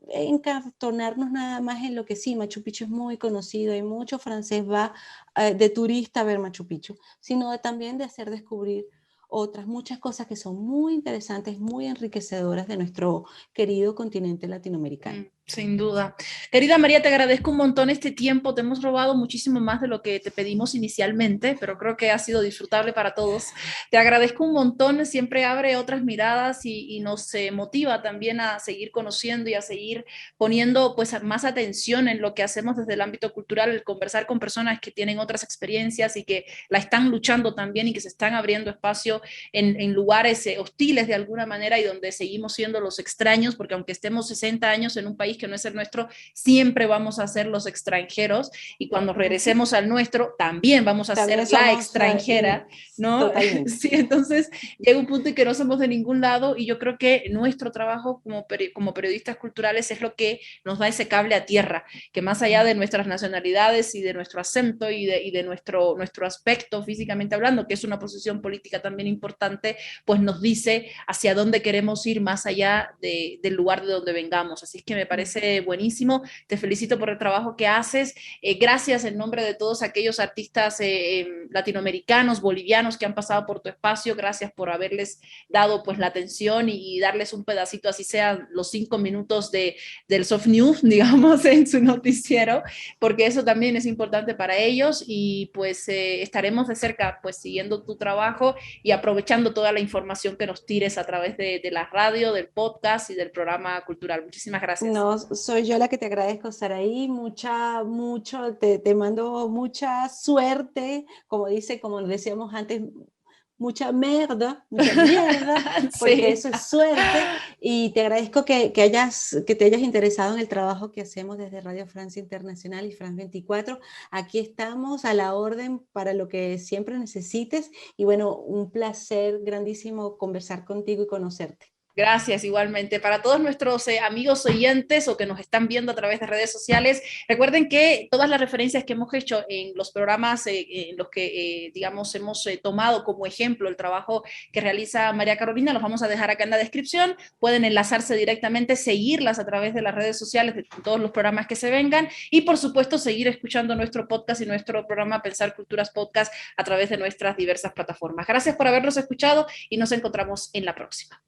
encartonarnos nada más en lo que sí, Machu Picchu es muy conocido, y mucho francés va de turista a ver Machu Picchu, sino también de hacer descubrir otras muchas cosas que son muy interesantes, muy enriquecedoras de nuestro querido continente latinoamericano. Sin duda. Querida María, te agradezco un montón este tiempo. Te hemos robado muchísimo más de lo que te pedimos inicialmente, pero creo que ha sido disfrutable para todos. Te agradezco un montón. Siempre abre otras miradas y nos motiva también a seguir conociendo y a seguir poniendo pues más atención en lo que hacemos desde el ámbito cultural, el conversar con personas que tienen otras experiencias y que la están luchando también y que se están abriendo espacio en lugares hostiles de alguna manera y donde seguimos siendo los extraños, porque aunque estemos 60 años en un país que no es el nuestro, siempre vamos a ser los extranjeros y cuando regresemos al nuestro también vamos a También ser la somos extranjera, ¿no? totalmente. Sí, entonces llega un punto en que no somos de ningún lado y yo creo que nuestro trabajo como periodistas culturales es lo que nos da ese cable a tierra, que más allá de nuestras nacionalidades y de nuestro acento y de nuestro aspecto físicamente hablando, que es una posición política también importante, pues nos dice hacia dónde queremos ir más allá del lugar de donde vengamos. Así es que me parece buenísimo. Te felicito por el trabajo que haces. Gracias en nombre de todos aquellos artistas latinoamericanos, bolivianos que han pasado por tu espacio. Gracias por haberles dado pues la atención y darles un pedacito, así sean los 5 minutos del soft news, digamos, en su noticiero, porque eso también es importante para ellos y pues estaremos de cerca pues siguiendo tu trabajo y aprovechando toda la información que nos tires a través de la radio, del podcast y del programa cultural. Muchísimas gracias. No, soy yo la que te agradezco, Saraí, te mando mucha suerte, como decíamos antes, mucha mierda, porque Sí. eso es suerte, y te agradezco que te hayas interesado en el trabajo que hacemos desde Radio Francia Internacional y France 24. Aquí estamos a la orden para lo que siempre necesites, y bueno, un placer grandísimo conversar contigo y conocerte. Gracias, igualmente. Para todos nuestros amigos oyentes o que nos están viendo a través de redes sociales, recuerden que todas las referencias que hemos hecho en los programas en los que, digamos, hemos tomado como ejemplo el trabajo que realiza María Carolina, los vamos a dejar acá en la descripción. Pueden enlazarse directamente, seguirlas a través de las redes sociales de todos los programas que se vengan y, por supuesto, seguir escuchando nuestro podcast y nuestro programa Pensar Culturas Podcast a través de nuestras diversas plataformas. Gracias por habernos escuchado y nos encontramos en la próxima.